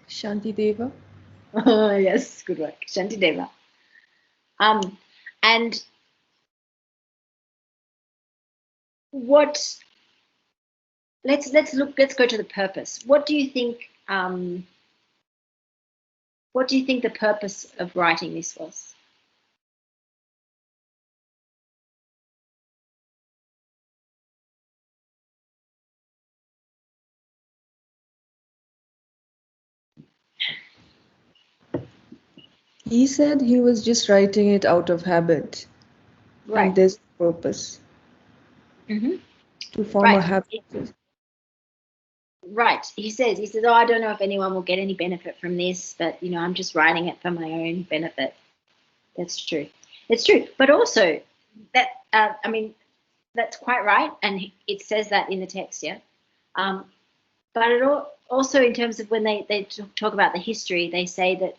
Shantideva. Oh, yes, good work, Shantideva. And what? Let's go to the purpose. What do you think? What do you think the purpose of writing this was? He said he was just writing it out of habit. Right. And there's purpose. Mm-hmm. To form Right. a habit. Right. He says, oh, I don't know if anyone will get any benefit from this, but, you know, I'm just writing it for my own benefit. That's true. It's true. But also that, I mean, that's quite right. And it says that in the text, yeah. But it also in terms of when they talk about the history, they say that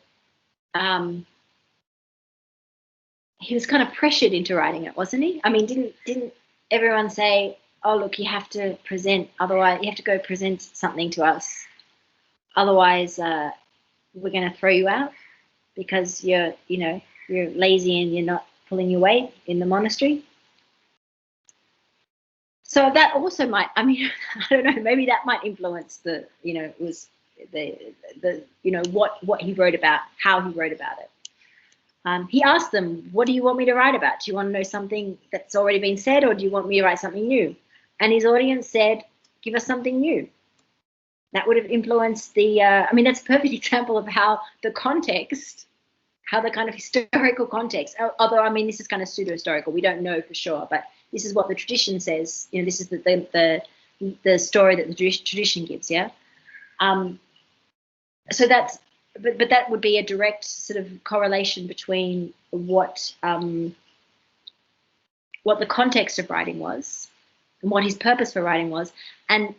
he was kind of pressured into writing it, wasn't he? I mean, didn't everyone say, oh, look, you have to present, otherwise you have to go present something to us. Otherwise, we're going to throw you out because you're lazy and you're not pulling your weight in the monastery. So that also might, I mean, I don't know, maybe that might influence the, it was the what he wrote about, how he wrote about it. He asked them, what do you want me to write about? Do you want to know something that's already been said, or do you want me to write something new? And his audience said, give us something new. That would have influenced the, I mean, that's a perfect example of how the context, how the kind of historical context, although, I mean, this is kind of pseudo-historical, we don't know for sure, but this is what the tradition says, this is the story that the tradition gives, yeah? So that's, but that would be a direct sort of correlation between what the context of writing was and what his purpose for writing was, and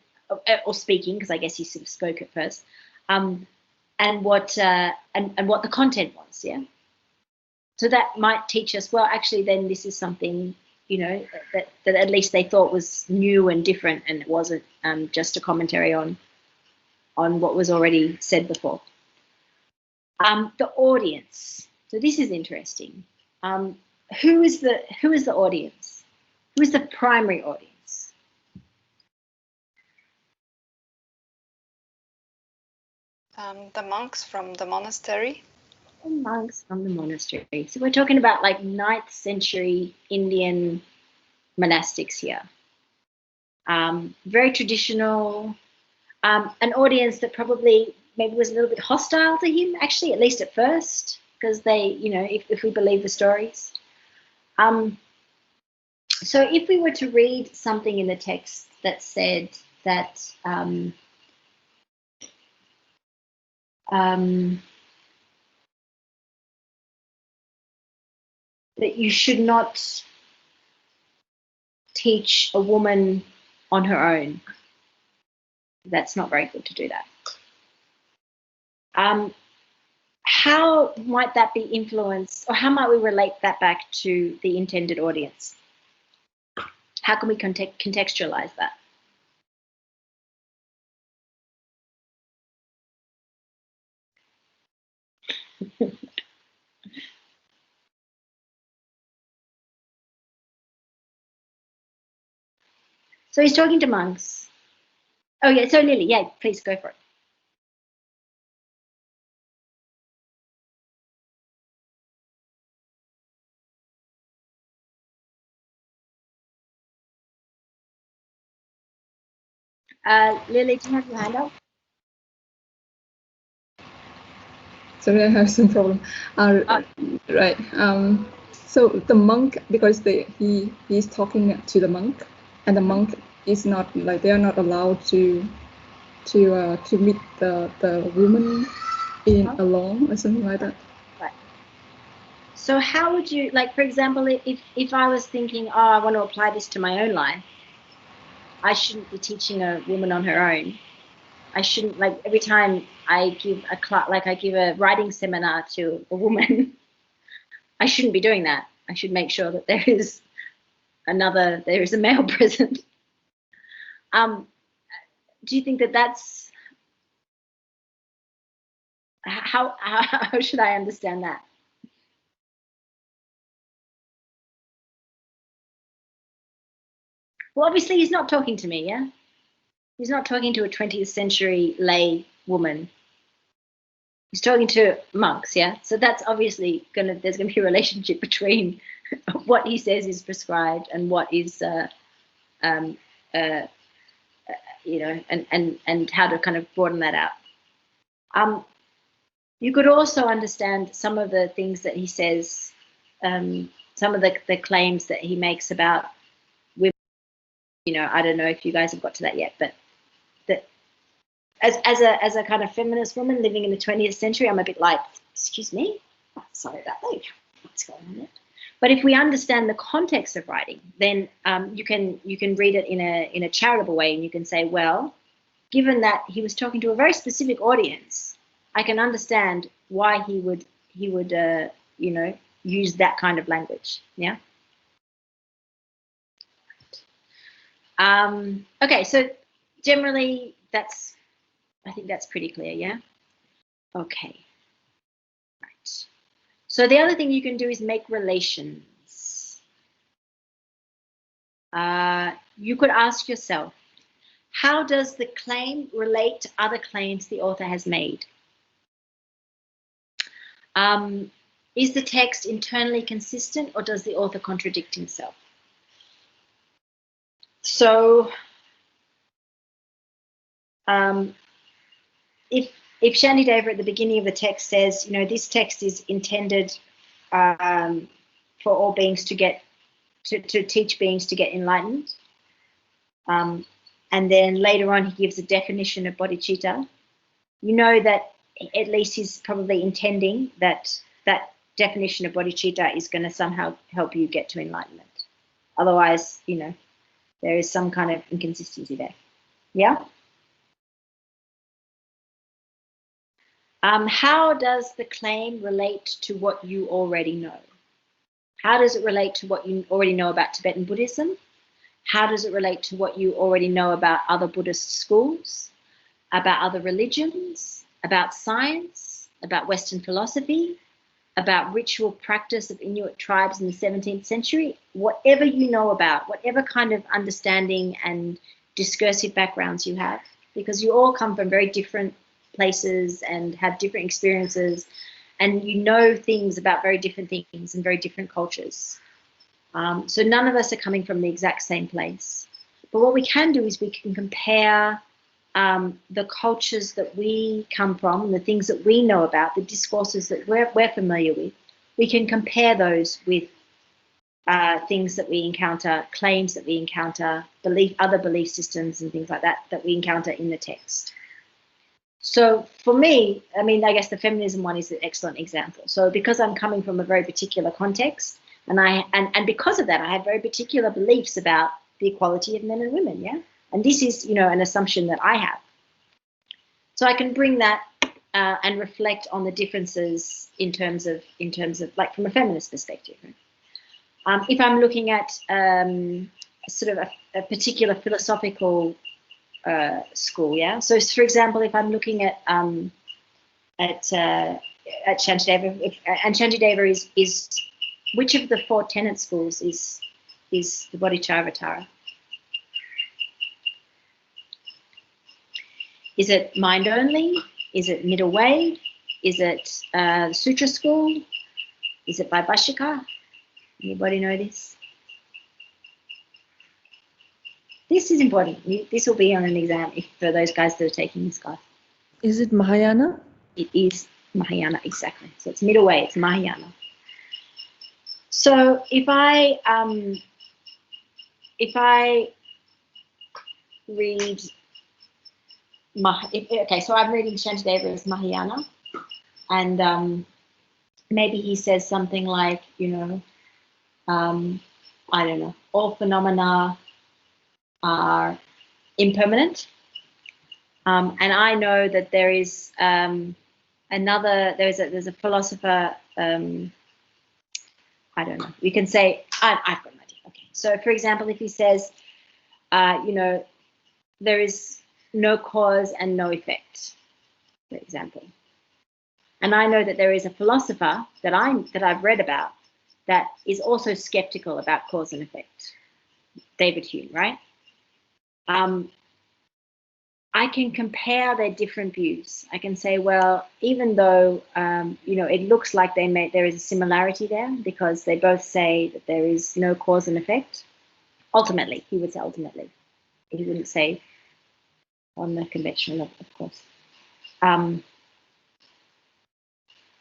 or speaking, because I guess he sort of spoke at first, and what the content was, yeah. So that might teach us, well, actually, then this is something, that at least they thought was new and different, and it wasn't just a commentary on what was already said before. The audience. So this is interesting. Who is the audience? Who is the primary audience? The monks from the monastery. The monks from the monastery. So we're talking about like 9th century Indian monastics here. Very traditional. An audience that probably maybe was a little bit hostile to him, actually, at least at first, because they, if we believe the stories. So if we were to read something in the text that said that that you should not teach a woman on her own, that's not very good to do that. How might that be influenced, or how might we relate that back to the intended audience? How can we contextualize that? So he's talking to monks. Oh yeah, so Lily, yeah, please go for it. Lily, do you have your hand up? Sorry, I have some problem. Right. So the monk, because he's talking to the monk, and the monk is not like, they are not allowed to meet the woman alone or something like that. Right. So how would you, like, for example, if I was thinking, oh, I want to apply this to my own life, I shouldn't be teaching a woman on her own. I shouldn't, like, every time I give a class, like I give a writing seminar to a woman, I shouldn't be doing that. I should make sure that there is a male present. Do you think that that's, how should I understand that? Well, obviously he's not talking to me, yeah? He's not talking to a 20th century lay woman. He's talking to monks, yeah? So that's obviously there's gonna be a relationship between what he says is prescribed and what is, you know, and how to kind of broaden that out. You could also understand some of the things that he says, some of the claims that he makes about women. You know, I don't know if you guys have got to that yet, but that as a kind of feminist woman living in the 20th century, I'm a bit like, excuse me, oh, sorry about that. What's going on there? But if we understand the context of writing, then you can read it in a charitable way, and you can say, well, given that he was talking to a very specific audience, I can understand why he would you know, use that kind of language. Yeah. Okay, so generally I think that's pretty clear. Yeah. Okay. Right. So the other thing you can do is make relations. You could ask yourself, how does the claim relate to other claims the author has made? Is the text internally consistent, or does the author contradict himself? So if Shantideva at the beginning of the text says, you know, this text is intended for all beings to get, to teach beings to get enlightened, and then later on he gives a definition of bodhicitta, you know that at least he's probably intending that that definition of bodhicitta is going to somehow help you get to enlightenment. Otherwise, you know, there is some kind of inconsistency there. Yeah? How does the claim relate to what you already know? How does it relate to what you already know about Tibetan Buddhism? How does it relate to what you already know about other Buddhist schools, about other religions, about science, about Western philosophy, about ritual practice of Inuit tribes in the 17th century? Whatever you know about, whatever kind of understanding and discursive backgrounds you have, because you all come from very different places and have different experiences, and you know things about very different things and very different cultures. So none of us are coming from the exact same place. But what we can do is we can compare the cultures that we come from, the things that we know about, the discourses that we're familiar with. We can compare those with things that we encounter, claims that we encounter, other belief systems and things like that that we encounter in the text. So for me, I mean, I guess the feminism one is an excellent example. So because I'm coming from a very particular context, and because of that, I have very particular beliefs about the equality of men and women, yeah? And this is, you know, an assumption that I have. So I can bring that and reflect on the differences in terms of like from a feminist perspective. If I'm looking at sort of a particular philosophical school, yeah. So for example, if I'm looking at Shantideva, and Shantideva is which of the 4 tenet schools is the Bodhicharvatara? Is it mind only? Is it middle way? Is it the Sutra school? Is it Vaibhashika? Anybody know this? This is important. This will be on an exam for those guys that are taking this class. Is it Mahayana? It is Mahayana, exactly. So it's middle way, it's Mahayana. So if I read, okay, so I'm reading Shantideva as Mahayana, and maybe he says something like, you know, I don't know, all phenomena are impermanent. And I know that there is there's a philosopher, I don't know, we can say, I've got an idea. Okay, so for example, if he says, you know, there is no cause and no effect, for example. And I know that there is a philosopher that I've read about that is also skeptical about cause and effect, David Hume, right? I can compare their different views. I can say, well, even though you know, it looks like there is a similarity there because they both say that there is no cause and effect. Ultimately, he would say ultimately. He wouldn't say on the conventional level, of course. And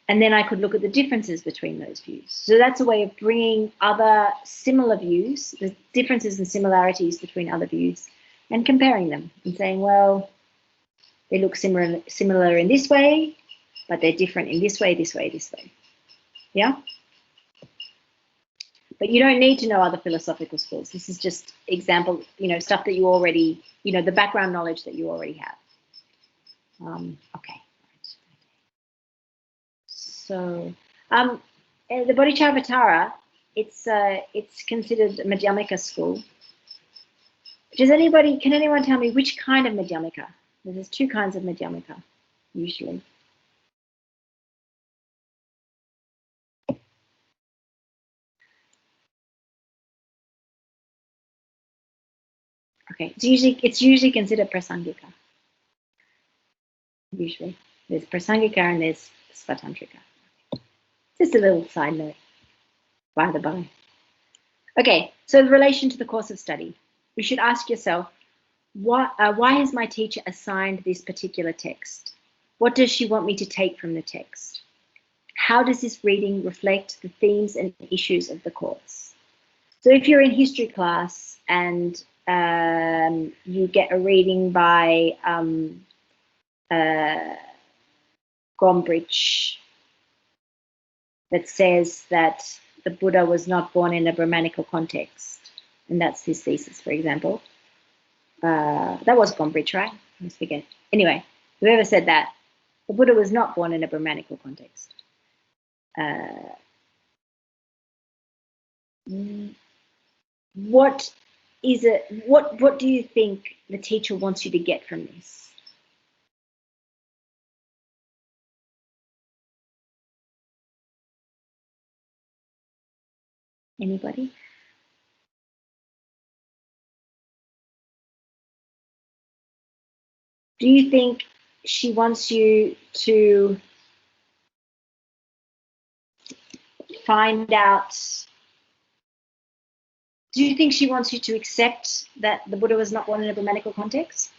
then I could look at the differences between those views. So that's a way of bringing other similar views, the differences and similarities between other views, and comparing them and saying, well, they look similar in this way, but they're different in this way, this way, this way. Yeah? But you don't need to know other philosophical schools. This is just example, you know, stuff that you already, you know, the background knowledge that you already have. Okay. So the Bodhicharvatara, it's considered Madhyamaka school. Can anyone tell me which kind of Madhyamaka? There's two kinds of Madhyamaka, usually. Okay, it's usually considered Prasangika. Usually. There's Prasangika and there's Svatantrika. Just a little side note, by the by. Okay, so in relation to the course of study, you should ask yourself, why has my teacher assigned this particular text? What does she want me to take from the text? How does this reading reflect the themes and issues of the course? So if you're in history class and you get a reading by Gombrich that says that the Buddha was not born in a Brahmanical context, and that's his thesis, for example. That was Gombrich, right? I must forget. Anyway, whoever said that, the Buddha was not born in a Brahmanical context. What is it? What do you think the teacher wants you to get from this? Anybody? Do you think she wants you to find out? Do you think she wants you to accept that the Buddha was not born in a Brahmanical context?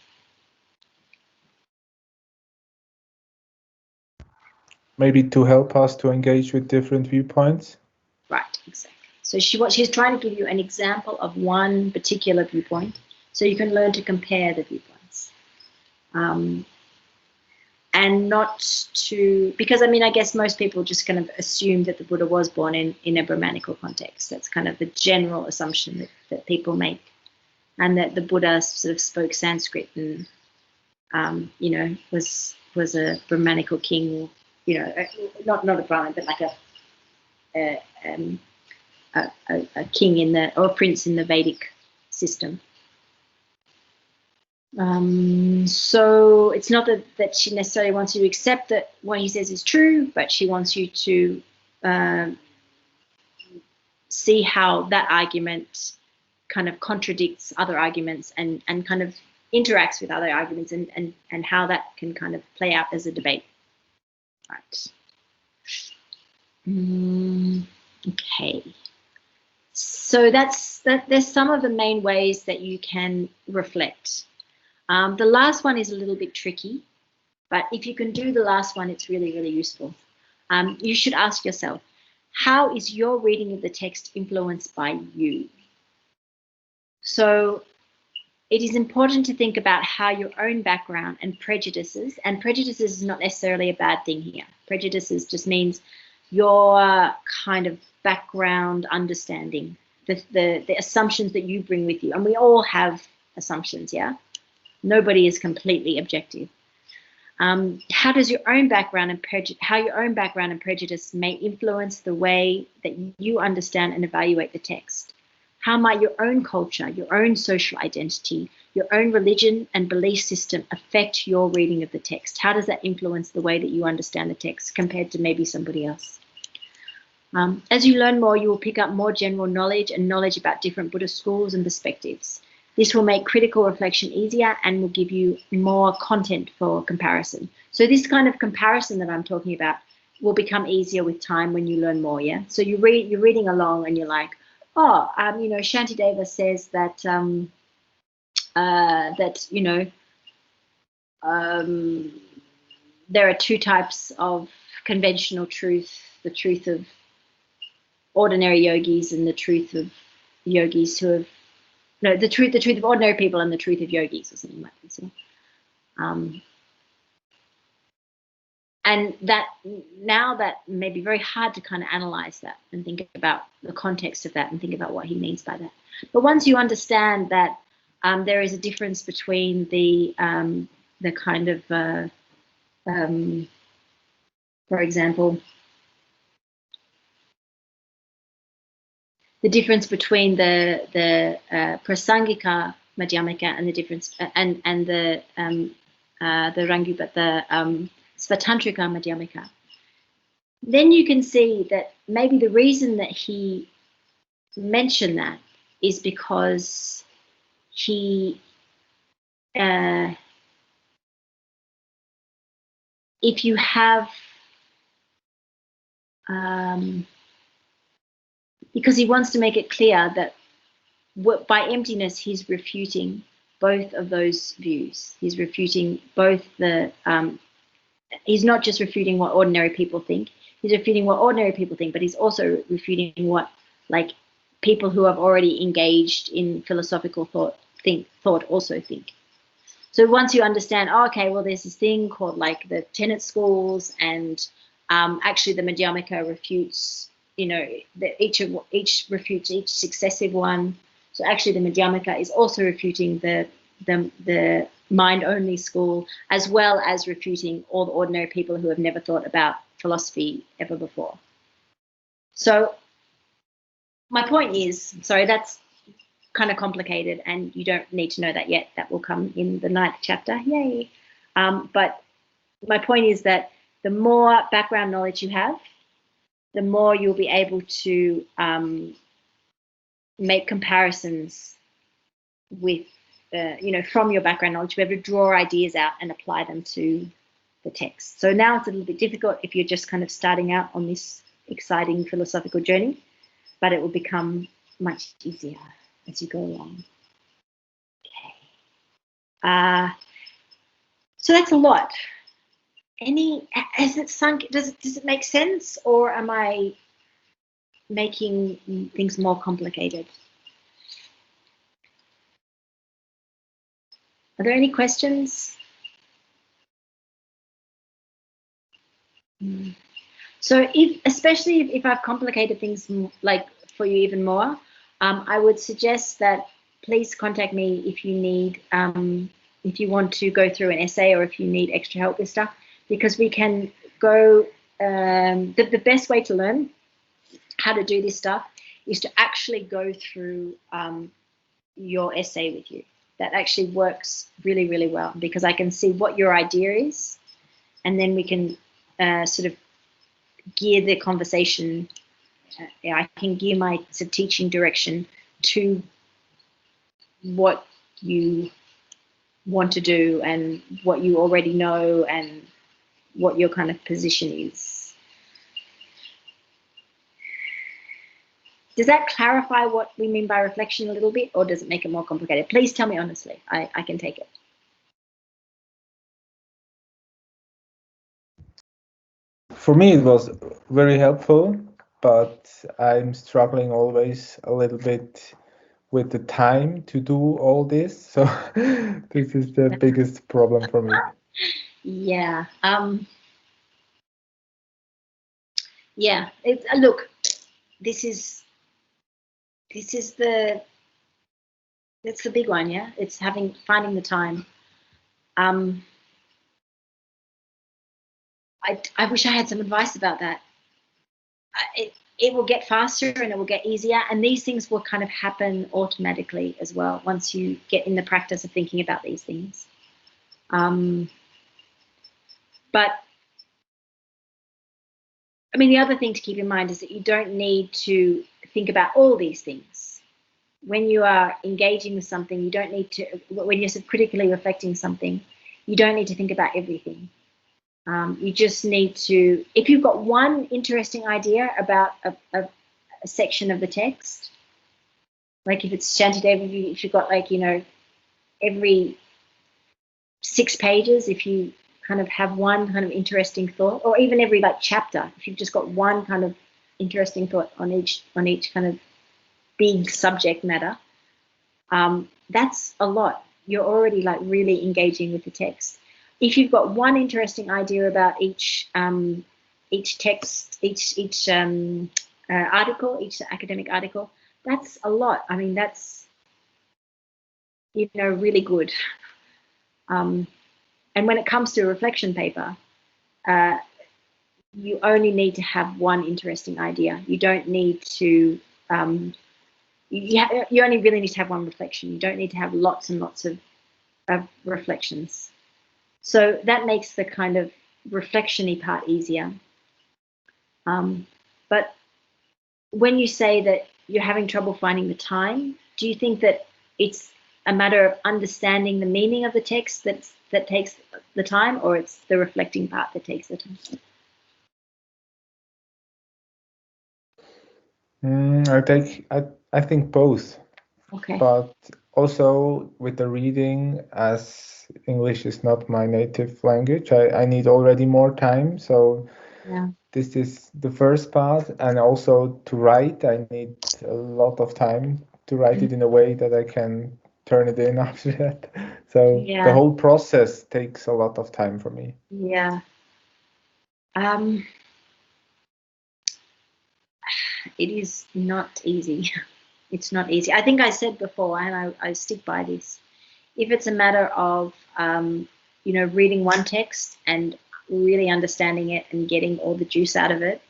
Maybe to help us to engage with different viewpoints. Right, exactly. So she's trying to give you an example of one particular viewpoint, so you can learn to compare the viewpoints, and not to, because I mean, I guess most people just kind of assume that the Buddha was born in a Brahmanical context. That's kind of the general assumption that people make, and that the Buddha sort of spoke Sanskrit and you know, was a Brahmanical king, you know, not a Brahmin, but like a king or a prince in the Vedic system. So it's not that she necessarily wants you to accept that what he says is true, but she wants you to see how that argument kind of contradicts other arguments and kind of interacts with other arguments and how that can kind of play out as a debate. Right. Okay. So there's some of the main ways that you can reflect. The last one is a little bit tricky, but if you can do the last one, it's really, really useful. You should ask yourself, how is your reading of the text influenced by you? So it is important to think about how your own background and prejudices is not necessarily a bad thing here. Prejudices just means your kind of background understanding, the assumptions that you bring with you. And we all have assumptions, yeah? Nobody is completely objective. How does your own background and prejudice may influence the way that you understand and evaluate the text? How might your own culture, your own social identity, your own religion and belief system affect your reading of the text? How does that influence the way that you understand the text compared to maybe somebody else? As you learn more, you will pick up more general knowledge and knowledge about different Buddhist schools and perspectives. This will make critical reflection easier and will give you more content for comparison. So this kind of comparison that I'm talking about will become easier with time when you learn more, yeah? So you're reading along and you're like, oh, you know, Shantideva says that, you know, there are two types of conventional truth, the truth of ordinary yogis and the truth of yogis who have, no, the truth of ordinary people and the truth of yogis or something like this. And that now that may be very hard to kind of analyze that and think about the context of that and think about what he means by that. But once you understand that there is a difference between the kind of, for example, the difference between the Prasangika Madhyamaka and the difference and the Rangyupa, the Svatantrika Madhyamaka, then you can see that maybe the reason that he mentioned that is because he, if you have, because he wants to make it clear that by emptiness, he's refuting both of those views. He's refuting both the, he's not just refuting what ordinary people think, he's refuting what ordinary people think, but he's also refuting what, like, people who have already engaged in philosophical thought also think. So once you understand, oh, okay, well, there's this thing called like the tenet schools, and actually the Madhyamaka refutes, you know, each refutes each successive one. So actually the Madhyamaka is also refuting the mind-only school, as well as refuting all the ordinary people who have never thought about philosophy ever before. So my point is, sorry, that's kind of complicated and you don't need to know that yet. That will come in the 9th chapter, yay. But my point is that the more background knowledge you have, the more you'll be able to make comparisons with, you know, from your background knowledge, be able to draw ideas out and apply them to the text. So now it's a little bit difficult if you're just kind of starting out on this exciting philosophical journey, but it will become much easier as you go along. Okay. So that's a lot. Has it sunk? Does it make sense, or am I making things more complicated? Are there any questions? So especially if I've complicated things like for you even more, I would suggest that please contact me if you need, if you want to go through an essay or if you need extra help with stuff, because we can go, the best way to learn how to do this stuff is to actually go through your essay with you. That actually works really, really well, because I can see what your idea is, and then we can sort of gear the conversation. I can gear my sort of teaching direction to what you want to do and what you already know and what your kind of position is. Does that clarify what we mean by reflection a little bit, or does it make it more complicated? Please tell me honestly. I can take it. For me, it was very helpful, but I'm struggling always a little bit with the time to do all this. So this is the biggest problem for me. Yeah. Yeah, look, this is that's the big one. Yeah, it's finding the time. I wish I had some advice about that. It will get faster and it will get easier, and these things will kind of happen automatically as well once you get in the practice of thinking about these things. But I mean, the other thing to keep in mind is that you don't need to think about all these things. When you are engaging with something, you don't need to, when you're sort of critically reflecting something, you don't need to think about everything. You just need to, if you've got one interesting idea about a section of the text, like if it's Shantideva, if you've got like, you know, every 6 pages, if you kind of have one kind of interesting thought, or even every like chapter, if you've just got one kind of interesting thought on each kind of big subject matter, that's a lot. You're already like really engaging with the text. If you've got one interesting idea about each text, each article, each academic article, that's a lot. I mean, that's, you know, really good. And when it comes to a reflection paper, you only need to have one interesting idea. You don't need to, you only really need to have one reflection. You don't need to have lots and lots of reflections. So that makes the kind of reflection-y part easier. But when you say that you're having trouble finding the time, do you think that it's a matter of understanding the meaning of the text that takes the time, or it's the reflecting part that takes the time? I think both. Okay. But also with the reading, as English is not my native language, I need already more time. So yeah, this is the first part. And also to write, I need a lot of time to write it in a way that I can turn it in after that. So yeah, the whole process takes a lot of time for me. yeah. It is not easy. It's not easy. I think I said before, and I stick by this. If it's a matter of, you know, reading one text and really understanding it and getting all the juice out of it,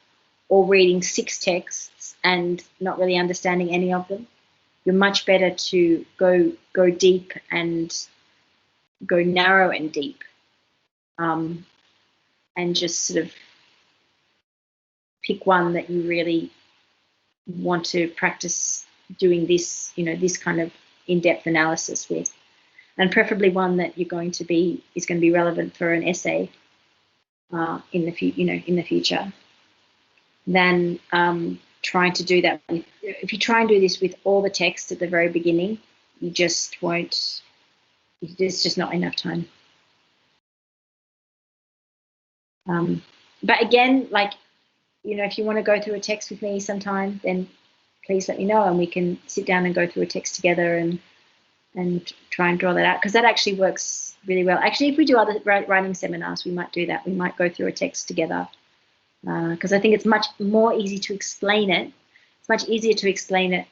or reading 6 texts and not really understanding any of them, you're much better to go deep and go narrow and deep, and just sort of pick one that you really want to practice doing this, you know, this kind of in-depth analysis with, and preferably one that is going to be relevant for an essay in the future. Than trying to do that. If you try and do this with all the text at the very beginning, you just won't. There's just not enough time. But again, like, you know, if you want to go through a text with me sometime, then please let me know, and we can sit down and go through a text together and try and draw that out, because that actually works really well. Actually, if we do other writing seminars, we might do that. We might go through a text together, because I think it's much more easy to explain it. It's much easier to explain it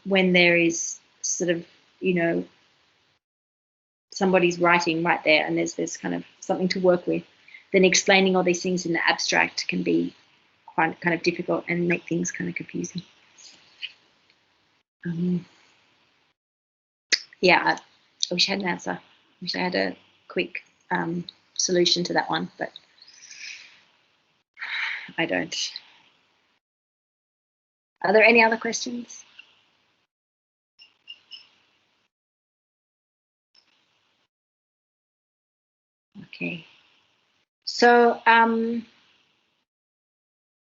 when there is sort of, you know, somebody's writing right there and there's kind of something to work with, than explaining all these things in the abstract can be quite kind of difficult and make things kind of confusing. Yeah, I wish I had an answer. I wish I had a quick solution to that one, but I don't. Are there any other questions? Okay. So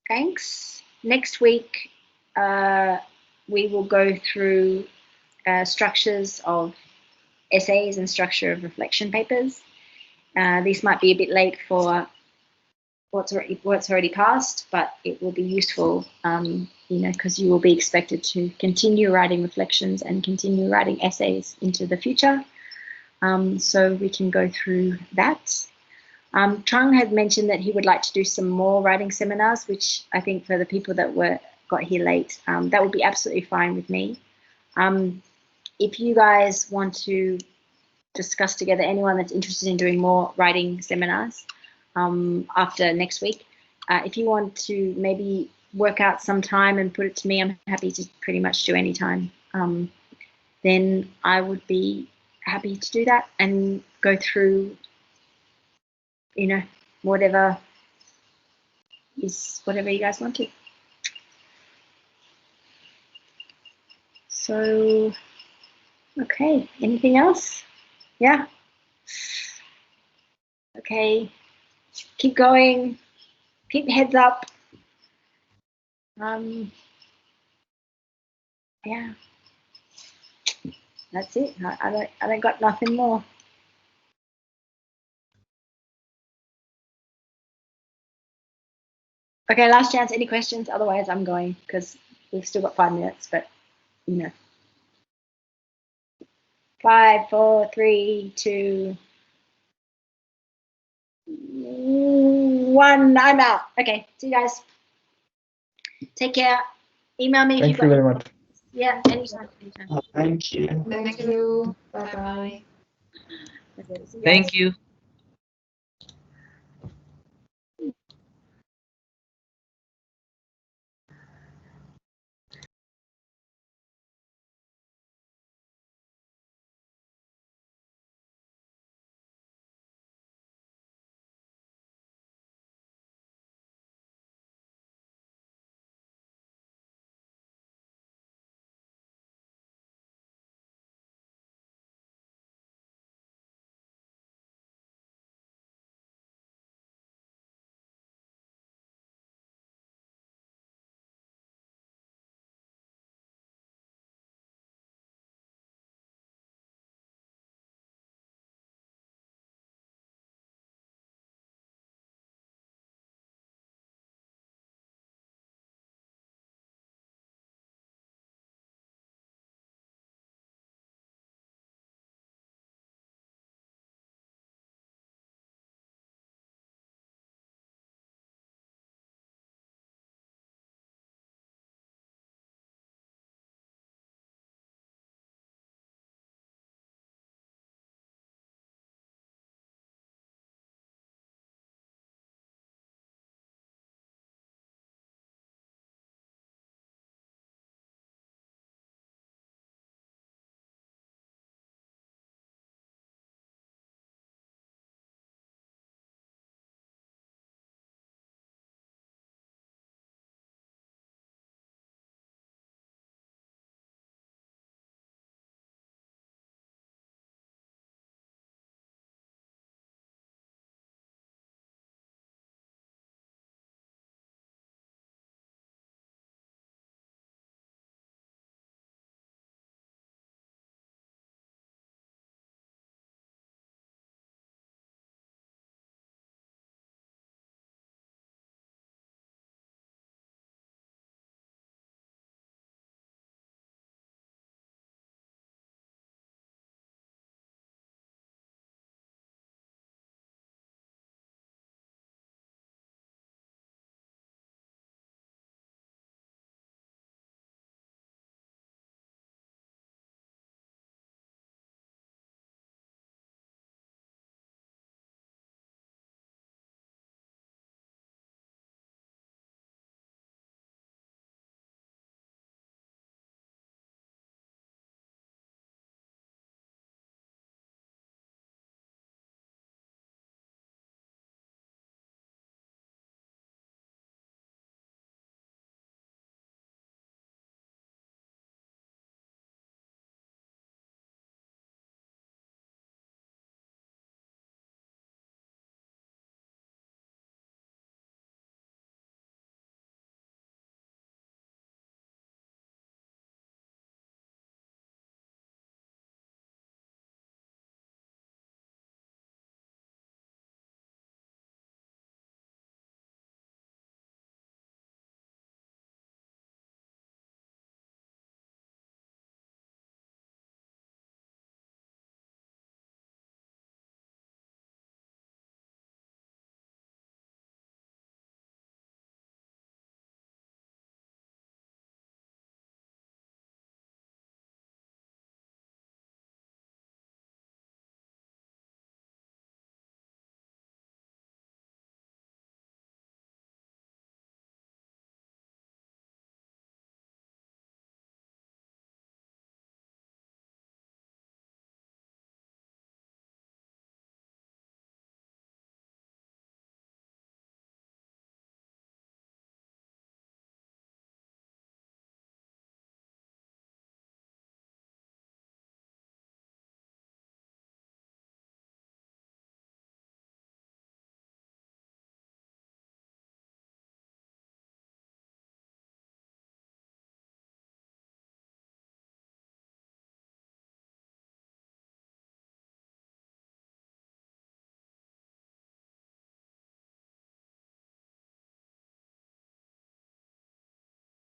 thanks. Next week we will go through structures of essays and structure of reflection papers. These might be a bit late for what's already passed, but it will be useful, you know, because you will be expected to continue writing reflections and continue writing essays into the future. So we can go through that. Trung had mentioned that he would like to do some more writing seminars, which I think for the people that got here late, that would be absolutely fine with me. If you guys want to discuss together, anyone that's interested in doing more writing seminars after next week, if you want to maybe work out some time and put it to me, I'm happy to pretty much do any time. Then I would be happy to do that and go through, you know, whatever you guys want to. So, okay, anything else? Yeah. Okay, keep going, keep heads up. Yeah, that's it. I don't got nothing more. Okay, last chance. Any questions? Otherwise, I'm going because we've still got 5 minutes. But you know, 5, 4, 3, 2, 1. I'm out. Okay, see you guys. Take care. Email me if Thank you've you got. very much. Yeah, anytime. Thank you. Thank you. Bye bye. Okay, see you Thank guys. you.